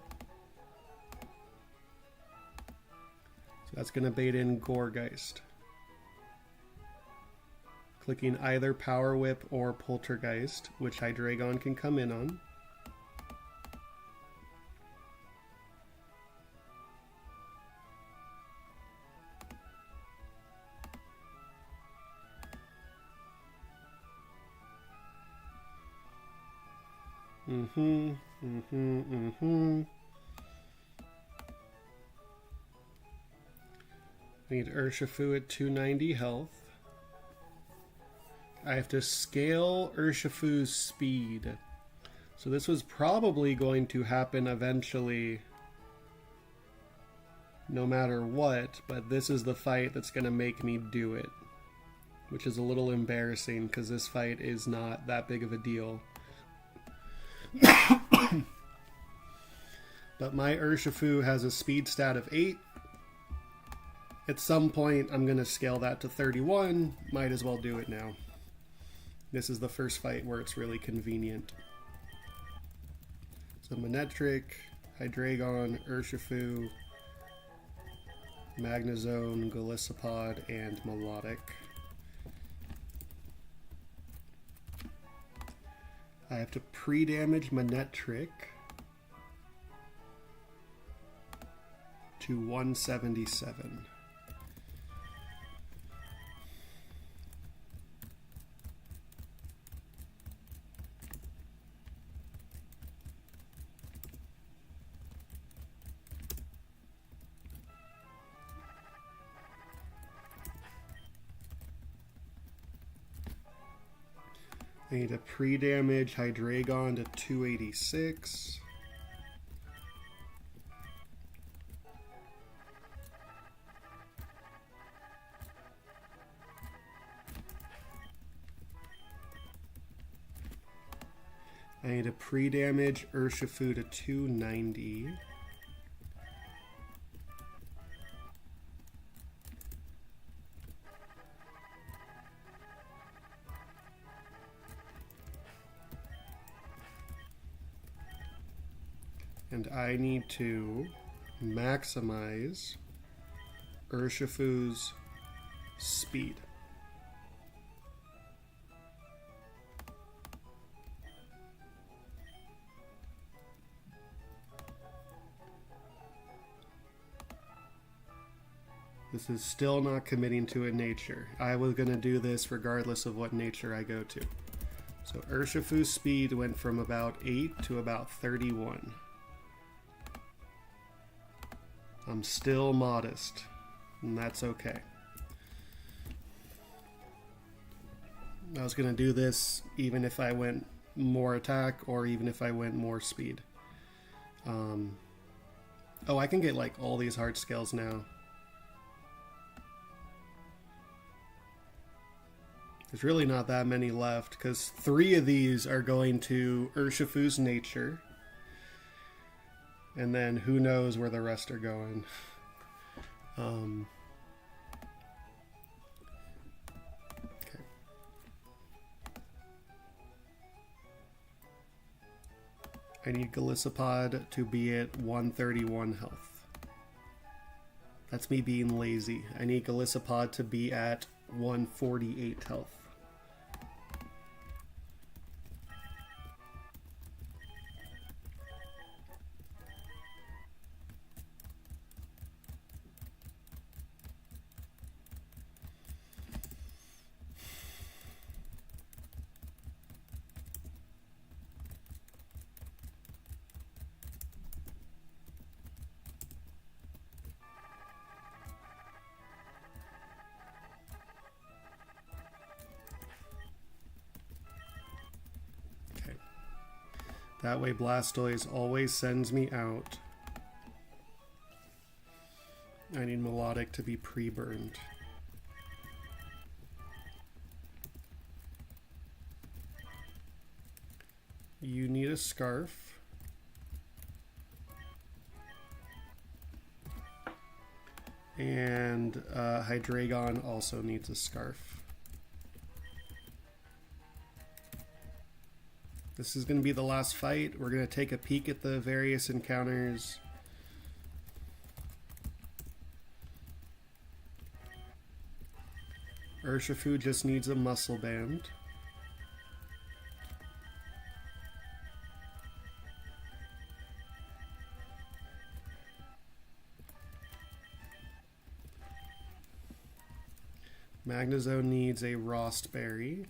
So that's going to bait in Goregeist. Clicking either Power Whip or Poltergeist, which Hydreigon can come in on. I need Urshifu at 290 health. I have to scale Urshifu's speed. So this was probably going to happen eventually, no matter what, but this is the fight that's going to make me do it. Which is a little embarrassing because this fight is not that big of a deal. But my Urshifu has a speed stat of 8. At some point, I'm going to scale that to 31. Might as well do it now. This is the first fight where it's really convenient. So Manetric, Hydreigon, Urshifu, Magnezone, Golisopod, and Melodic. I have to pre-damage Manetric to 177. I need to pre-damage Hydreigon to 286. I need a pre-damage Urshifu to 290. And I need to maximize Urshifu's speed. This is still not committing to a nature. I was going to do this regardless of what nature I go to. So Urshifu's speed went from about 8 to about 31. I'm still modest, and that's okay. I was going to do this even if I went more attack or even if I went more speed. Oh, I can get like all these heart scales now. There's really not that many left because 3 of these are going to Urshifu's nature. And then who knows where the rest are going. Okay. I need Golisopod to be at 131 health. That's me being lazy. I need Golisopod to be at 148 health. That way Blastoise always sends me out. I need Melodic to be pre-burned. You need a Scarf. And Hydreigon also needs a Scarf. This is going to be the last fight. We're going to take a peek at the various encounters. Urshifu just needs a muscle band. Magnezone needs a Rost Berry.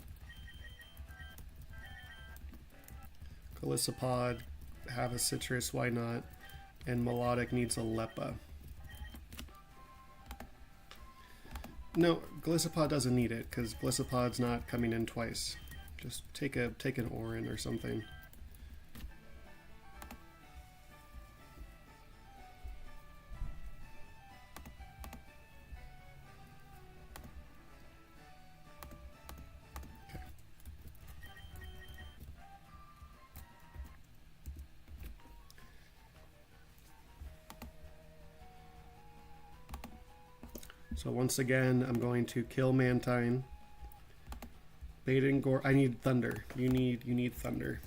Golisopod, have a Citrus, why not? And Melodic needs a Leppa. No, Golisopod doesn't need it, because Golisopod's not coming in twice. Just take an Orin or something. So once again, I'm going to kill Mantine. Baden Gore. I need Thunder. You need Thunder.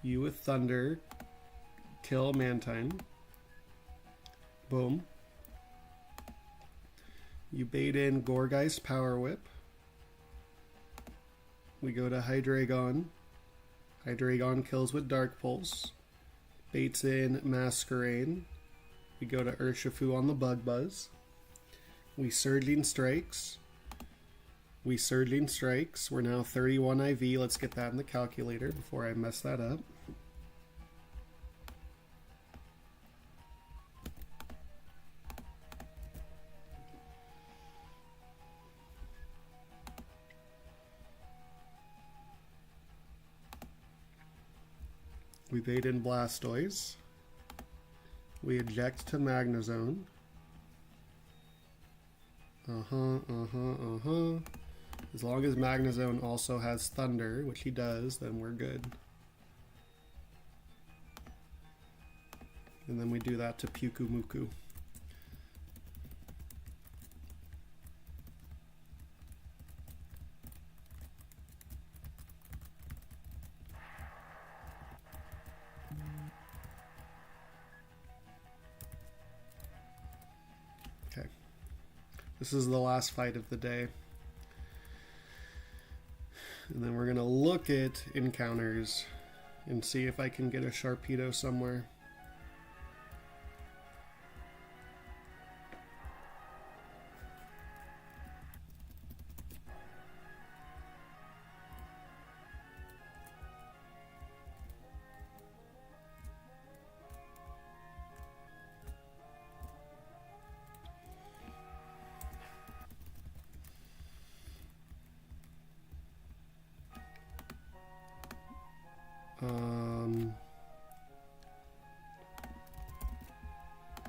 You with Thunder, kill Mantine. Boom. You bait in Gourgeist Power Whip. We go to Hydreigon. Hydreigon kills with Dark Pulse. Baits in Masquerain. We go to Urshifu on the Bug Buzz. We Surging Strikes. We Surging Strikes. We're now 31 IV. Let's get that in the calculator before I mess that up. We bait in Blastoise. We eject to Magnezone. As long as Magnezone also has Thunder, which he does, then we're good. And then we do that to Pyukumuku. Okay. This is the last fight of the day. And then we're going to look at encounters and see if I can get a Sharpedo somewhere.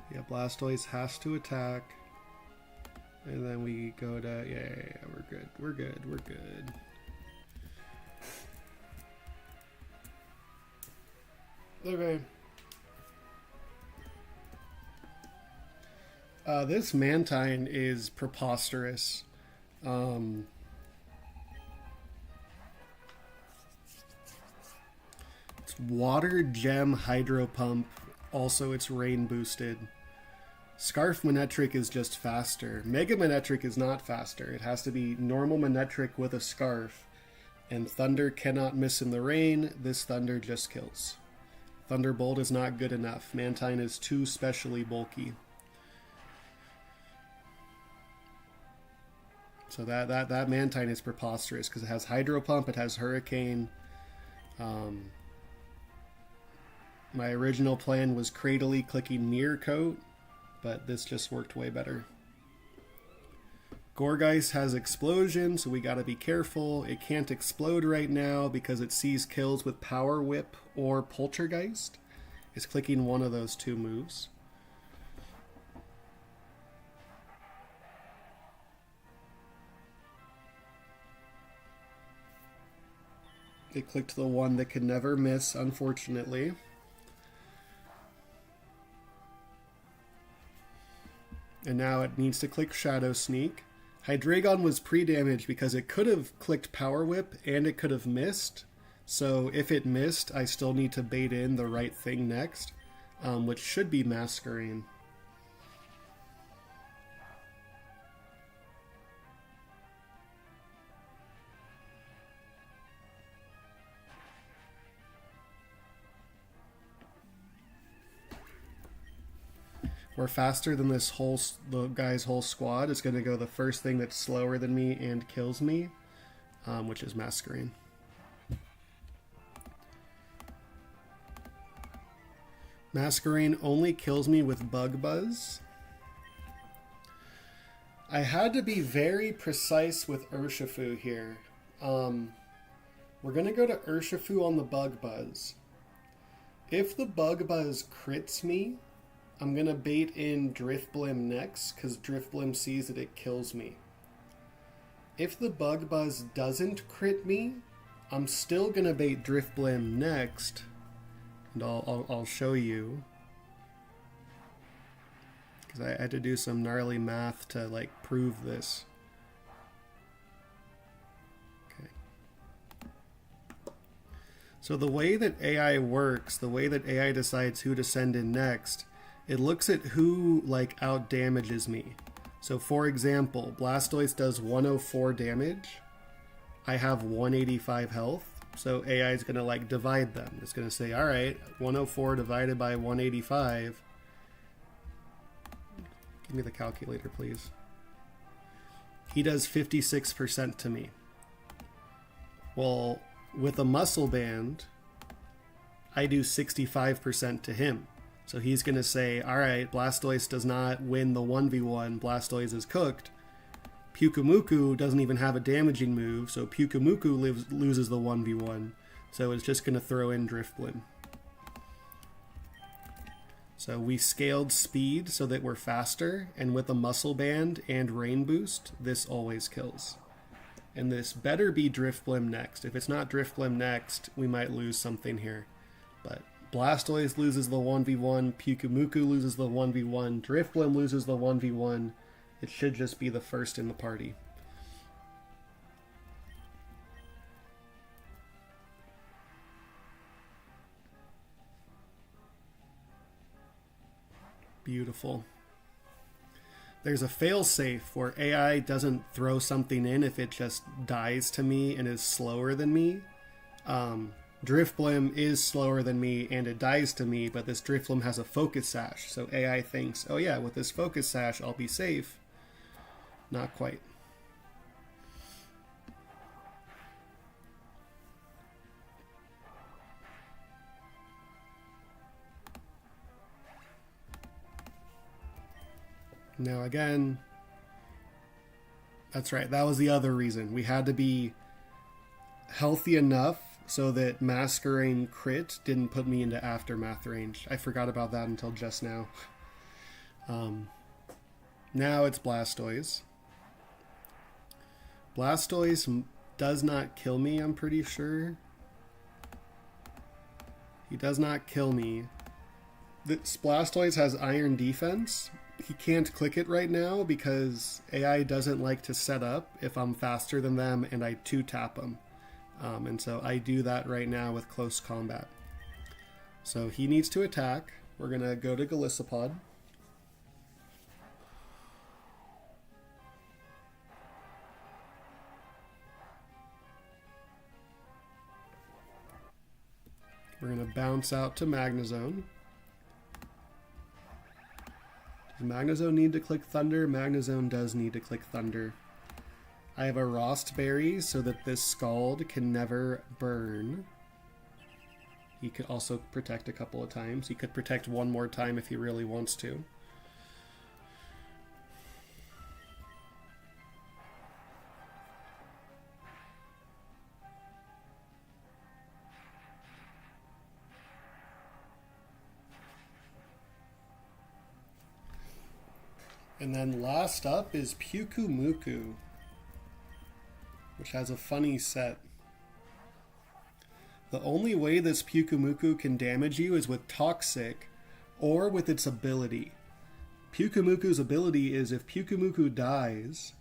Yeah, Blastoise has to attack. And then we go to, yeah, we're good, we're good, we're good. Okay. This Mantine is preposterous. It's Water Gem Hydro Pump. Also, it's Rain boosted. Scarf Manectric is just faster. Mega Manectric is not faster. It has to be normal Manectric with a Scarf. And Thunder cannot miss in the rain. This Thunder just kills. Thunderbolt is not good enough. Mantine is too specially bulky. So that Mantine is preposterous because it has Hydro Pump, it has Hurricane. My original plan was Cradily clicking Mirror Coat, but this just worked way better. Gourgeist has Explosion, so we gotta be careful. It can't explode right now because it sees kills with Power Whip or Poltergeist. It's clicking one of those two moves. It clicked the one that could never miss, unfortunately. And now it needs to click Shadow Sneak. Hydreigon was pre-damaged because it could have clicked Power Whip and it could have missed. So if it missed, I still need to bait in the right thing next, which should be Masquerain. We're faster than this the guy's whole squad. It's going to go the first thing that's slower than me and kills me, which is Masquerain. Masquerain only kills me with Bug Buzz. I had to be very precise with Urshifu here. We're going to go to Urshifu on the Bug Buzz. If the Bug Buzz crits me, I'm going to bait in Drifblim next, because Drifblim sees that it kills me. If the Bug Buzz doesn't crit me, I'm still going to bait Drifblim next, and I'll show you. Because I had to do some gnarly math to, like, prove this. Okay. So the way that AI works, the way that AI decides who to send in next, it looks at who, like, out-damages me. So, for example, Blastoise does 104 damage. I have 185 health. So AI is going to, like, divide them. It's going to say, alright, 104 divided by 185. Give me the calculator, please. He does 56% to me. Well, with a Muscle Band, I do 65% to him. So he's going to say, alright, Blastoise does not win the 1v1, Blastoise is cooked. Pyukumuku doesn't even have a damaging move, so Pyukumuku loses the 1v1. So it's just going to throw in Drifblim. So we scaled speed so that we're faster, and with a muscle band and rain boost, this always kills. And this better be Driftblim next. If it's not Driftblim next, we might lose something here. But Blastoise loses the 1v1, Pyukumuku loses the 1v1, Driftblim loses the 1v1. It should just be the first in the party. Beautiful. There's a failsafe where AI doesn't throw something in if it just dies to me and is slower than me. Driftblim is slower than me and it dies to me, but this Driftblim has a focus sash, so AI thinks, oh yeah, with this focus sash I'll be safe. Not quite. Now again, that's right, that was the other reason. We had to be healthy enough so that Masquerain crit didn't put me into aftermath range. I forgot about that until just now. Now it's Blastoise. Blastoise does not kill me, I'm pretty sure. He does not kill me. This Blastoise has Iron Defense. He can't click it right now because AI doesn't like to set up if I'm faster than them and I 2-tap them. And so I do that right now with close combat. So he needs to attack. We're going to go to Golisopod. We're going to bounce out to Magnezone. Does Magnezone need to click Thunder? Magnezone does need to click Thunder. I have a Rost Berry so that this Scald can never burn. He could also protect a couple of times. He could protect one more time if he really wants to. And then last up is Pyukumuku, which has a funny set. The only way this Pyukumuku can damage you is with Toxic or with its ability. Pyukumuku's ability is if Pyukumuku dies,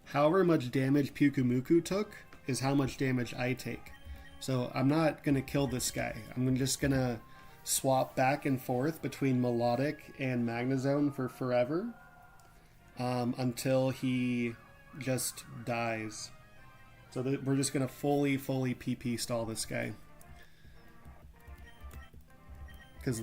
however much damage Pyukumuku took is how much damage I take. So I'm not going to kill this guy. I'm just going to swap back and forth between Melodic and Magnezone for forever. Until he just dies. So we're just going to fully PP stall this guy. Because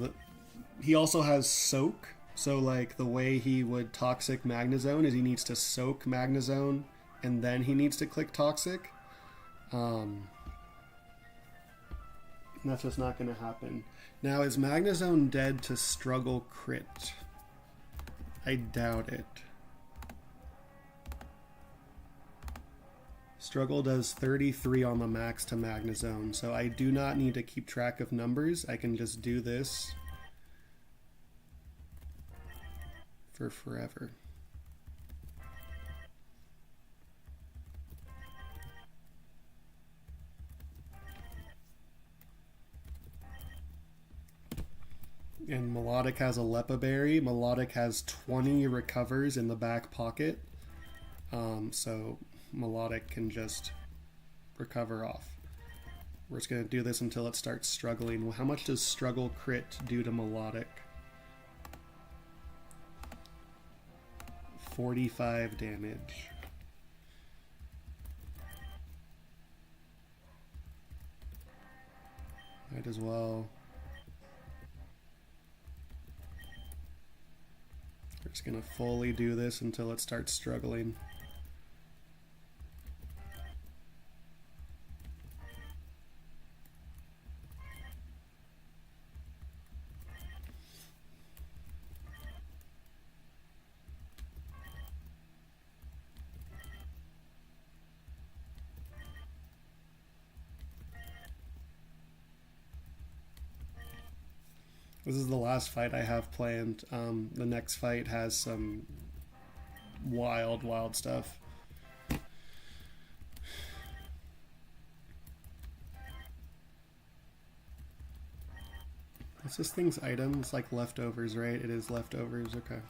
he also has Soak. So like the way he would Toxic Magnezone is he needs to Soak Magnezone and then he needs to click Toxic. And that's just not going to happen. Now is Magnezone dead to Struggle crit? I doubt it. Struggle does 33 on the max to Magnezone, so I do not need to keep track of numbers. I can just do this for forever. And Melodic has a Lepa Berry. Melodic has 20 recovers in the back pocket. So Melodic can just recover off. We're just going to do this until it starts struggling. Well, how much does Struggle crit do to Melodic? 45 damage. Might as well. We're just going to fully do this until it starts struggling. This is the last fight I have planned. The next fight has some wild stuff. What's this thing's item? It's like leftovers, right? It is leftovers, okay.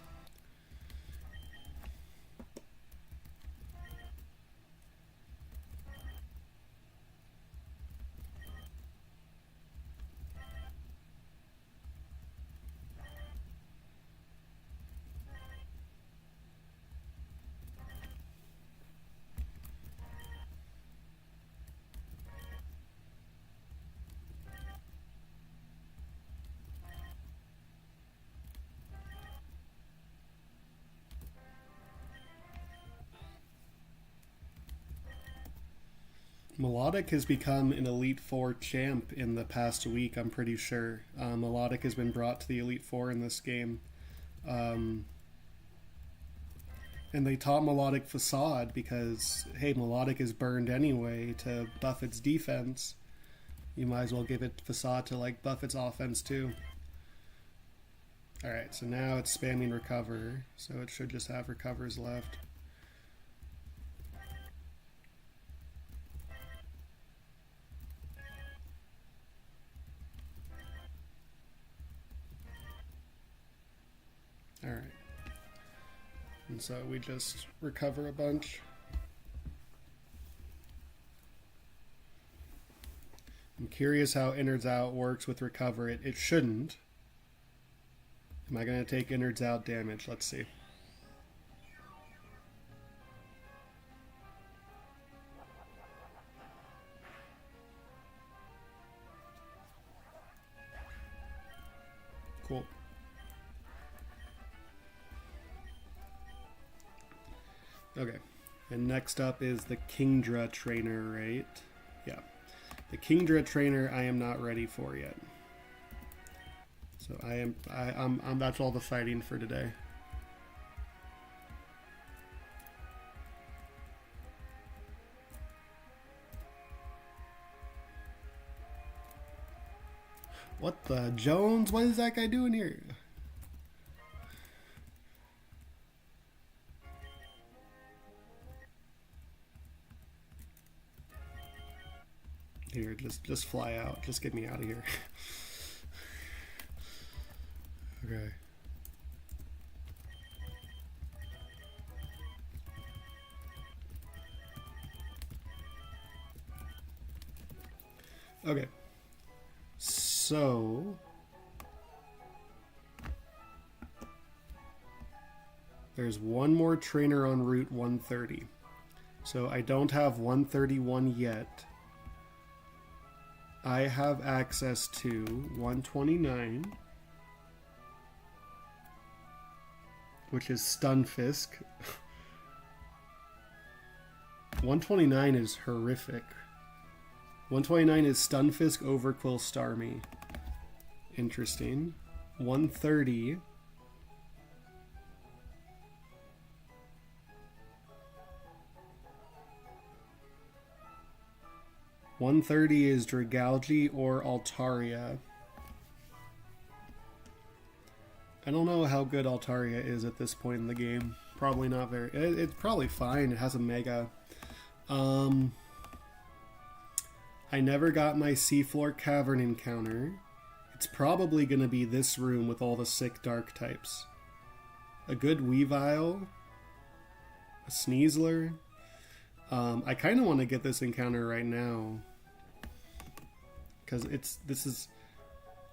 Melodic has become an Elite Four champ in the past week, I'm pretty sure. Melodic has been brought to the Elite Four in this game. And they taught Melodic Facade because, hey, Melodic is burned anyway to buff its defense. You might as well give it Facade to like buff its offense too. Alright, so now it's spamming Recover, so it should just have Recovers left. Alright. And so we just recover a bunch. I'm curious how innards out works with recover. It shouldn't. Am I going to take innards out damage? Let's see. Cool. Okay, and next up is the Kingdra trainer, right? Yeah, the Kingdra trainer I am not ready for yet. So I'm that's all the fighting for today. What the Jones? What is that guy doing here? Here, just fly out. Just get me out of here. Okay. Okay. So there's one more trainer on Route 130. So I don't have 131 yet. I have access to 129, which is Stunfisk. 129 is horrific. 129 is Stunfisk, Overquill, Starmie. Interesting. 130. $130 is Dragalge or Altaria. I don't know how good Altaria is at this point in the game. Probably not very... It's probably fine. It has a Mega. I never got my Seafloor Cavern encounter. It's probably going to be this room with all the sick dark types. A good Weavile. A Sneasler. I kind of want to get this encounter right now. Because this is...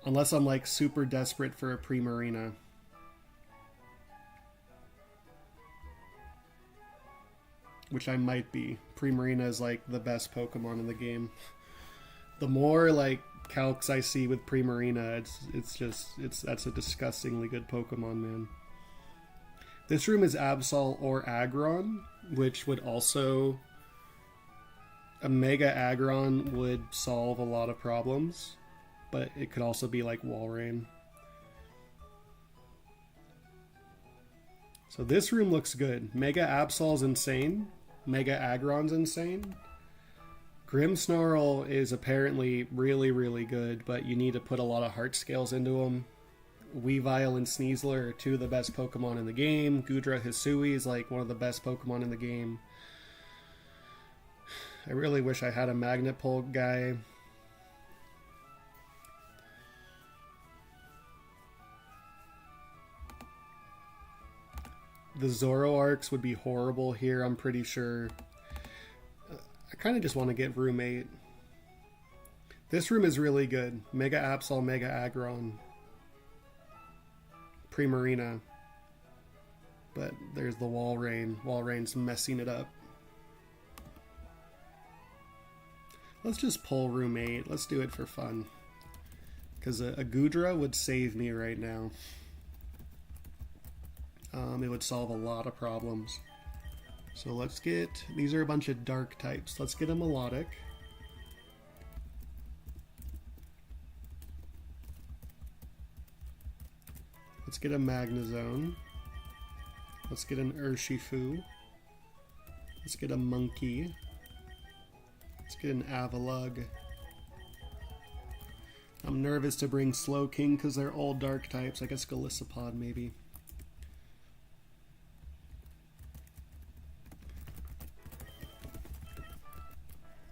Unless I'm like super desperate for a Primarina. Which I might be. Primarina is like the best Pokemon in the game. The more like calcs I see with Primarina, that's a disgustingly good Pokemon, man. This room is Absol or Aggron, which would also... A Mega Aggron would solve a lot of problems, but it could also be like Walrein. So this room looks good. Mega Absol's insane. Mega Aggron's insane. Grimmsnarl is apparently really, really good, but you need to put a lot of heart scales into him. Weavile and Sneasler are two of the best Pokemon in the game. Gudra Hisui is like one of the best Pokemon in the game. I really wish I had a Magnet Pole guy. The Zoroarks would be horrible here, I'm pretty sure. I kind of just want to get room 8. This room is really good. Mega Absol, Mega Aggron. Primarina. But there's the Walrein. Walrein's messing it up. Let's just pull room 8. Let's do it for fun. Because a Gudra would save me right now. It would solve a lot of problems. So let's get... These are a bunch of dark types. Let's get a Melodic. Let's get a Magnezone. Let's get an Urshifu. Let's get a Monkey. Let's get an Avalugg. I'm nervous to bring Slowking because they're all dark types. I guess Golisopod maybe.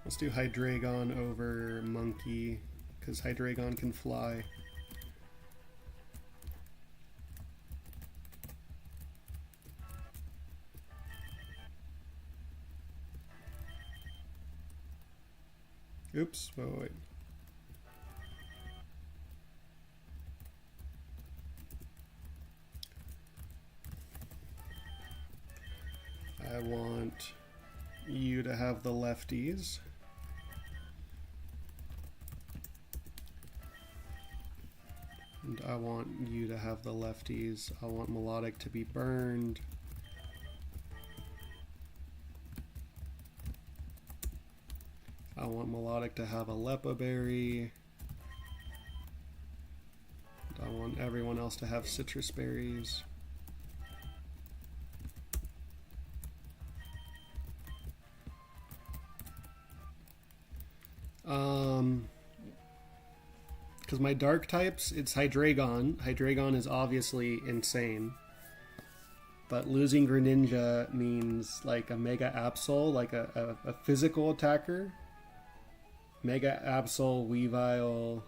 Let's do Hydreigon over Monkey, because Hydreigon can fly. Oops, wait. I want you to have the lefties. And I want you to have the lefties. I want Melodic to be burned. I want Melodic to have a Lepa Berry. I want everyone else to have citrus berries. Because my dark types, it's Hydreigon. Hydreigon is obviously insane. But losing Greninja means like a Mega Absol, like a physical attacker. Mega Absol, Weavile,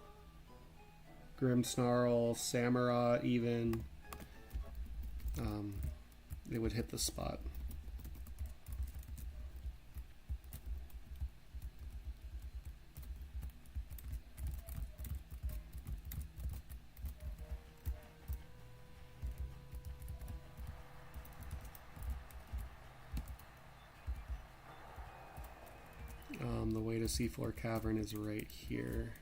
Grimmsnarl, Samurott even. It would hit the spot. The way to Seafloor Cavern is right here.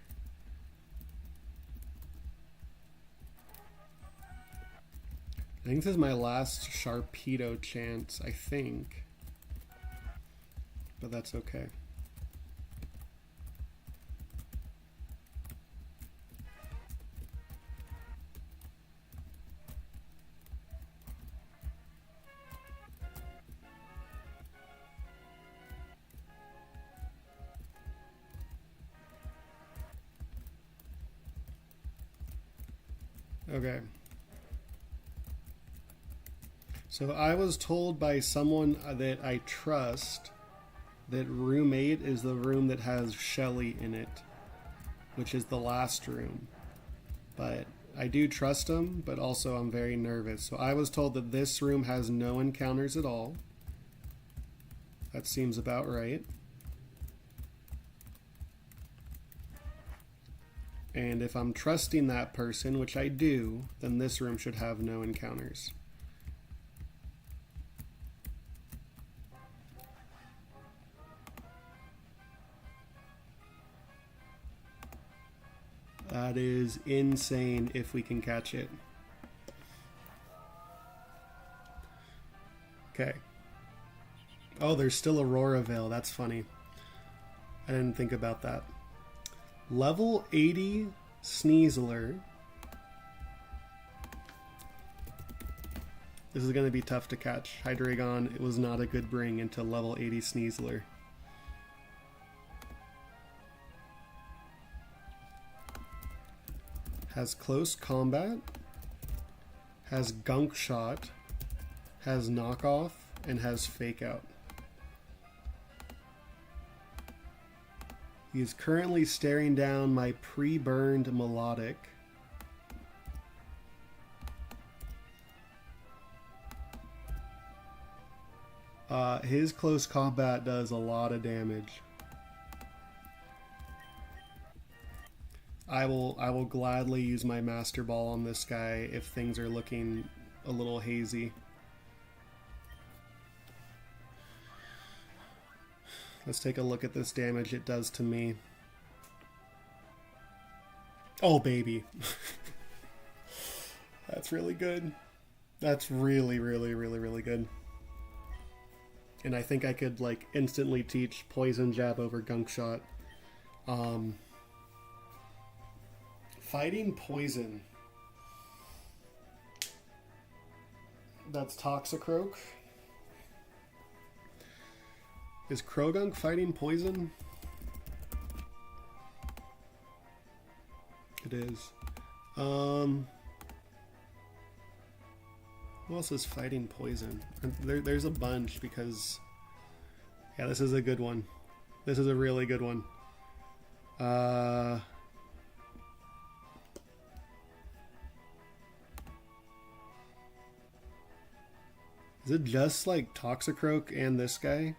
I think this is my last Sharpedo chance, I think. But that's okay. Okay. So I was told by someone that I trust that room 8 is the room that has Shelly in it, which is the last room. But I do trust him, but also I'm very nervous. So I was told that this room has no encounters at all. That seems about right. And if I'm trusting that person, which I do, then this room should have no encounters. That is insane if we can catch it. Okay. Oh, there's still Aurora Veil. That's funny. I didn't think about that. Level 80 Sneasler. This is going to be tough to catch. Hydreigon, it was not a good bring into level 80 Sneasler. Has close combat. has gunk shot, has knockoff, and has fake out. He is currently staring down my pre-burned melodic. His close combat does a lot of damage. I will gladly use my Master Ball on this guy if things are looking a little hazy. Let's take a look at this damage it does to me. Oh, baby. That's really good. That's really, really, really, really good. And I think I could, like, instantly teach Poison Jab over Gunk Shot. Fighting Poison. That's Toxicroak. Is Krogunk fighting Poison? It is. Who else is fighting Poison? There's a bunch because... Yeah, this is a good one. This is a really good one. Is it just like Toxicroak and this guy?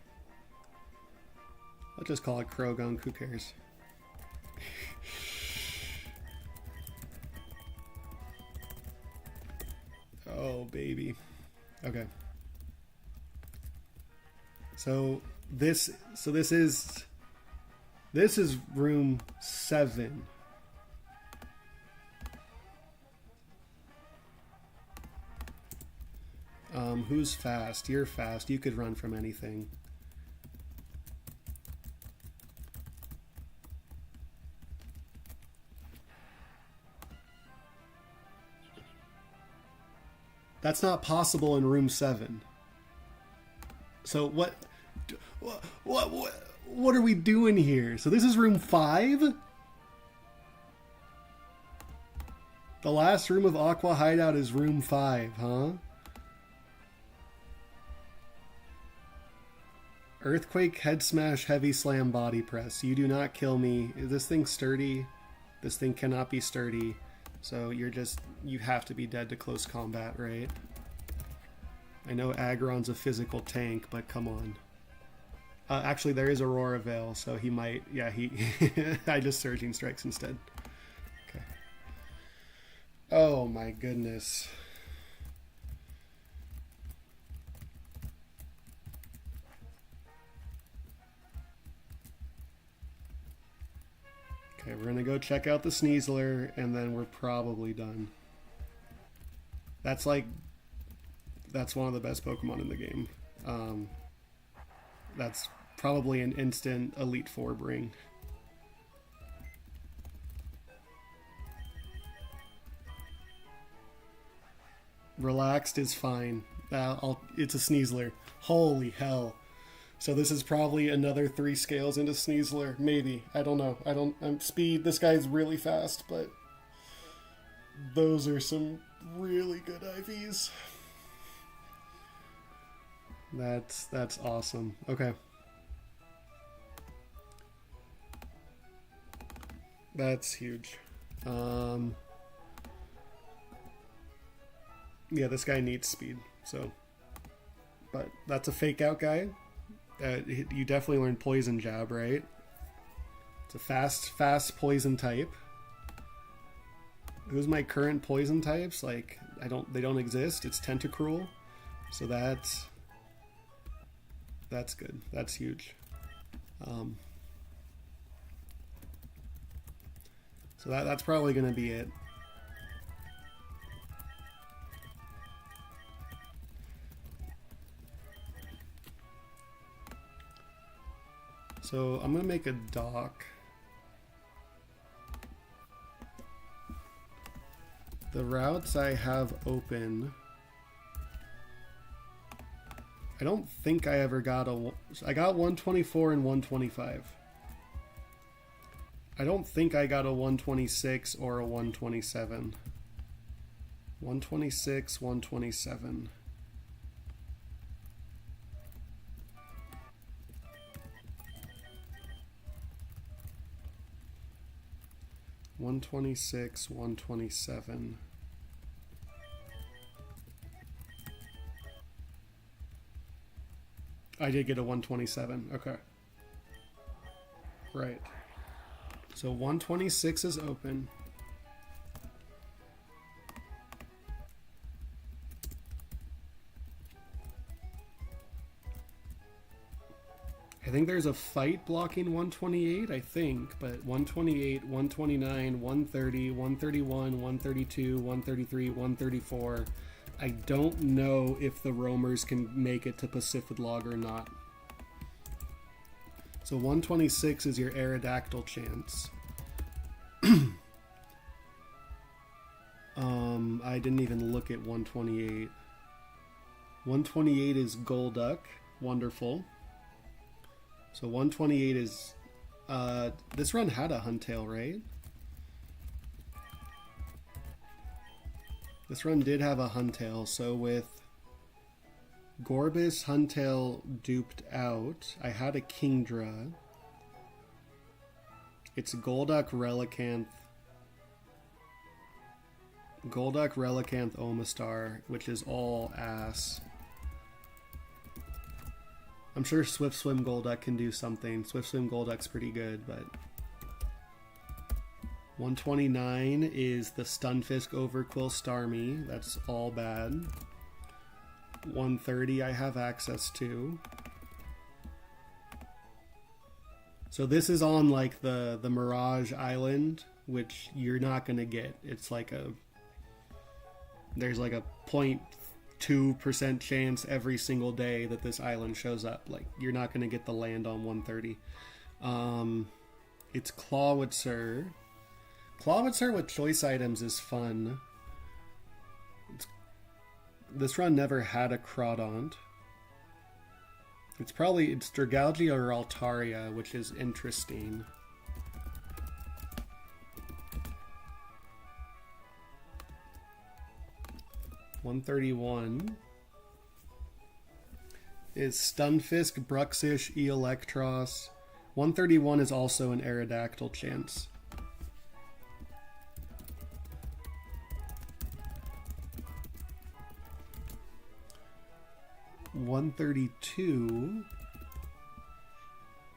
I'll just call it Krogunk, who cares? Oh, baby. Okay. So this is room 7. Who's fast? You're fast. You could run from anything. That's not possible in room 7. So what are we doing here? So this is room 5? The last room of Aqua Hideout is room 5, huh? Earthquake, Head Smash, Heavy Slam, Body Press. You do not kill me. Is this thing sturdy? This thing cannot be sturdy. So you have to be dead to close combat, right? I know Aggron's a physical tank, but come on. Actually, there is Aurora Veil, so he might... Yeah, I just Surging Strikes instead. Okay. Oh my goodness. Okay, we're gonna go check out the Sneasler, and then we're probably done. That's one of the best Pokemon in the game. That's probably an instant Elite Four bring. Relaxed is fine. It's a Sneasler. Holy hell. So this is probably another 3 scales into Sneasler. Maybe. I don't know. Speed. This guy's really fast, but those are some really good IVs. That's awesome. Okay. That's huge. Yeah, this guy needs speed, so. But that's a fake out guy. You definitely learned Poison Jab, right? It's a fast poison type. Who's my current poison types? Like, they don't exist. It's Tentacruel. So that's good. That's huge. So that's probably going to be it. So I'm going to make a dock. The routes I have open, I don't think I ever got I got 124 and 125. I don't think I got a 126 or a 127. 126, 127. One 127. I did get a 127. Okay. Right. So 126 is open. I think there's a fight blocking 128, I think, but 128, 129, 130, 131, 132, 133, 134. I don't know if the roamers can make it to Pacific Log or not. So 126 is your Aerodactyl chance. I didn't even look at 128. 128 is Golduck. Wonderful. So 128 is... this run had a Huntail, right? This run did have a Huntail, so with Gorbis Huntail duped out, I had a Kingdra. It's Golduck, Relicanth, Omastar, which is all ass. I'm sure Swift Swim Golduck can do something. Swift Swim Golduck's pretty good, but... 129 is the Stunfisk Overquill Starmie. That's all bad. 130 I have access to. So this is on like the Mirage Island, which you're not going to get. It's like a... There's like a 0.2% chance every single day that this island shows up. Like, you're not going to get the land on 130. It's Clawitzer. Clawitzer with choice items is fun. This run never had a Crawdaunt. It's Dragalge or Altaria, which is interesting. $131 is Stunfisk, Bruxish, Electros. 131 is also an Aerodactyl chance. $132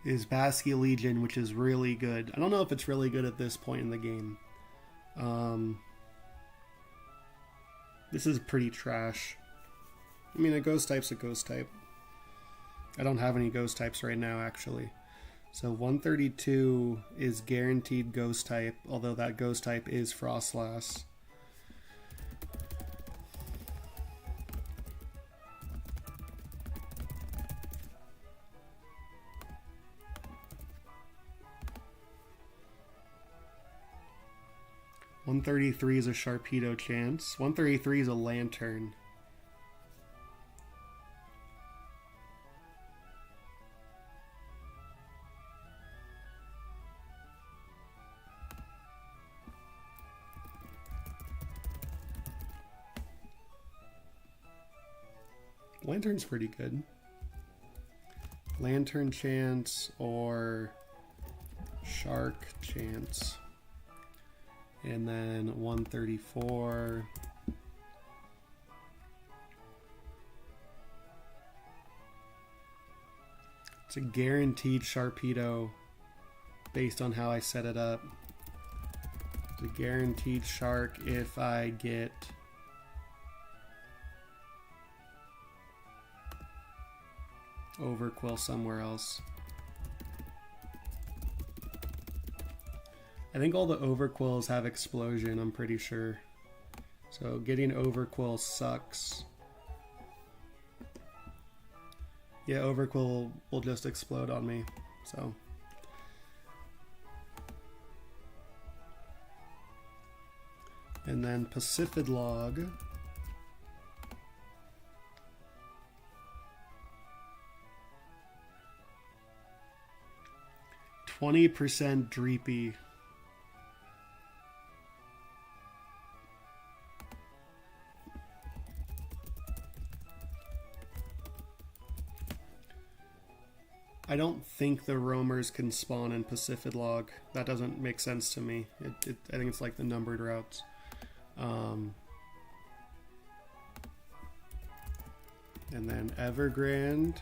is Basculegion, which is really good. I don't know if it's really good at this point in the game. This is pretty trash. I mean, a ghost type's a ghost type. I don't have any ghost types right now, actually. So 132 is guaranteed ghost type, although that ghost type is Frostlass. $133 is a Sharpedo chance. $133 is a Lantern. Lantern's pretty good. Lantern chance or Shark chance. And then 134. It's a guaranteed Sharpedo based on how I set it up. It's a guaranteed Shark if I get Overquill somewhere else. I think all the Overquills have Explosion, I'm pretty sure. So getting Overquill sucks. Yeah, Overquill will just explode on me, so. And then Pacific Log. 20% Dreepy. I don't think the roamers can spawn in Pacifid Log. That doesn't make sense to me. I think it's like the numbered routes. And then Evergrande,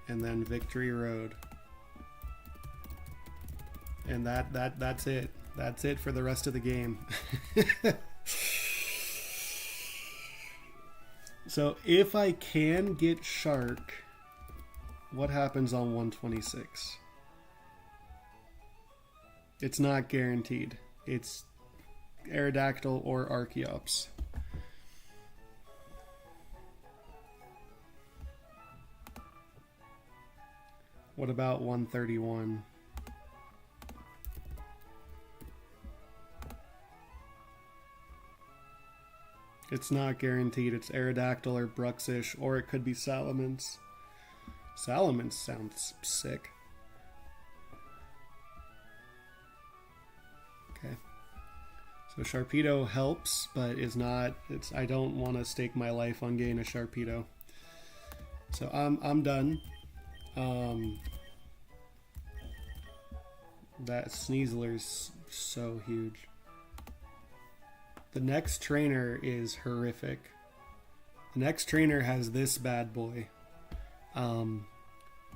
and then Victory Road. And that's it. That's it for the rest of the game. So if I can get Shark, what happens on 126? It's not guaranteed. It's Aerodactyl or Archeops. What about 131? It's not guaranteed. It's Aerodactyl or Bruxish, or it could be Salamence. Salamence sounds sick. Okay. So Sharpedo helps, but is not. I don't want to stake my life on getting a Sharpedo. So I'm done. That Sneasler's so huge. The next trainer is horrific. The next trainer has this bad boy.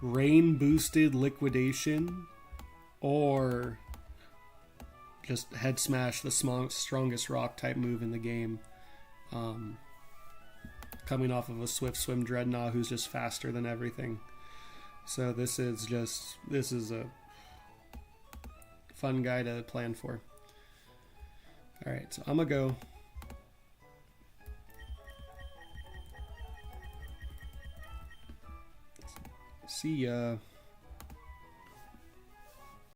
Rain boosted Liquidation, or just Head Smash, the strongest rock type move in the game. Coming off of a Swift Swim Dreadnought who's just faster than everything. So this is a fun guy to plan for. Alright, so I'm gonna go. See ya.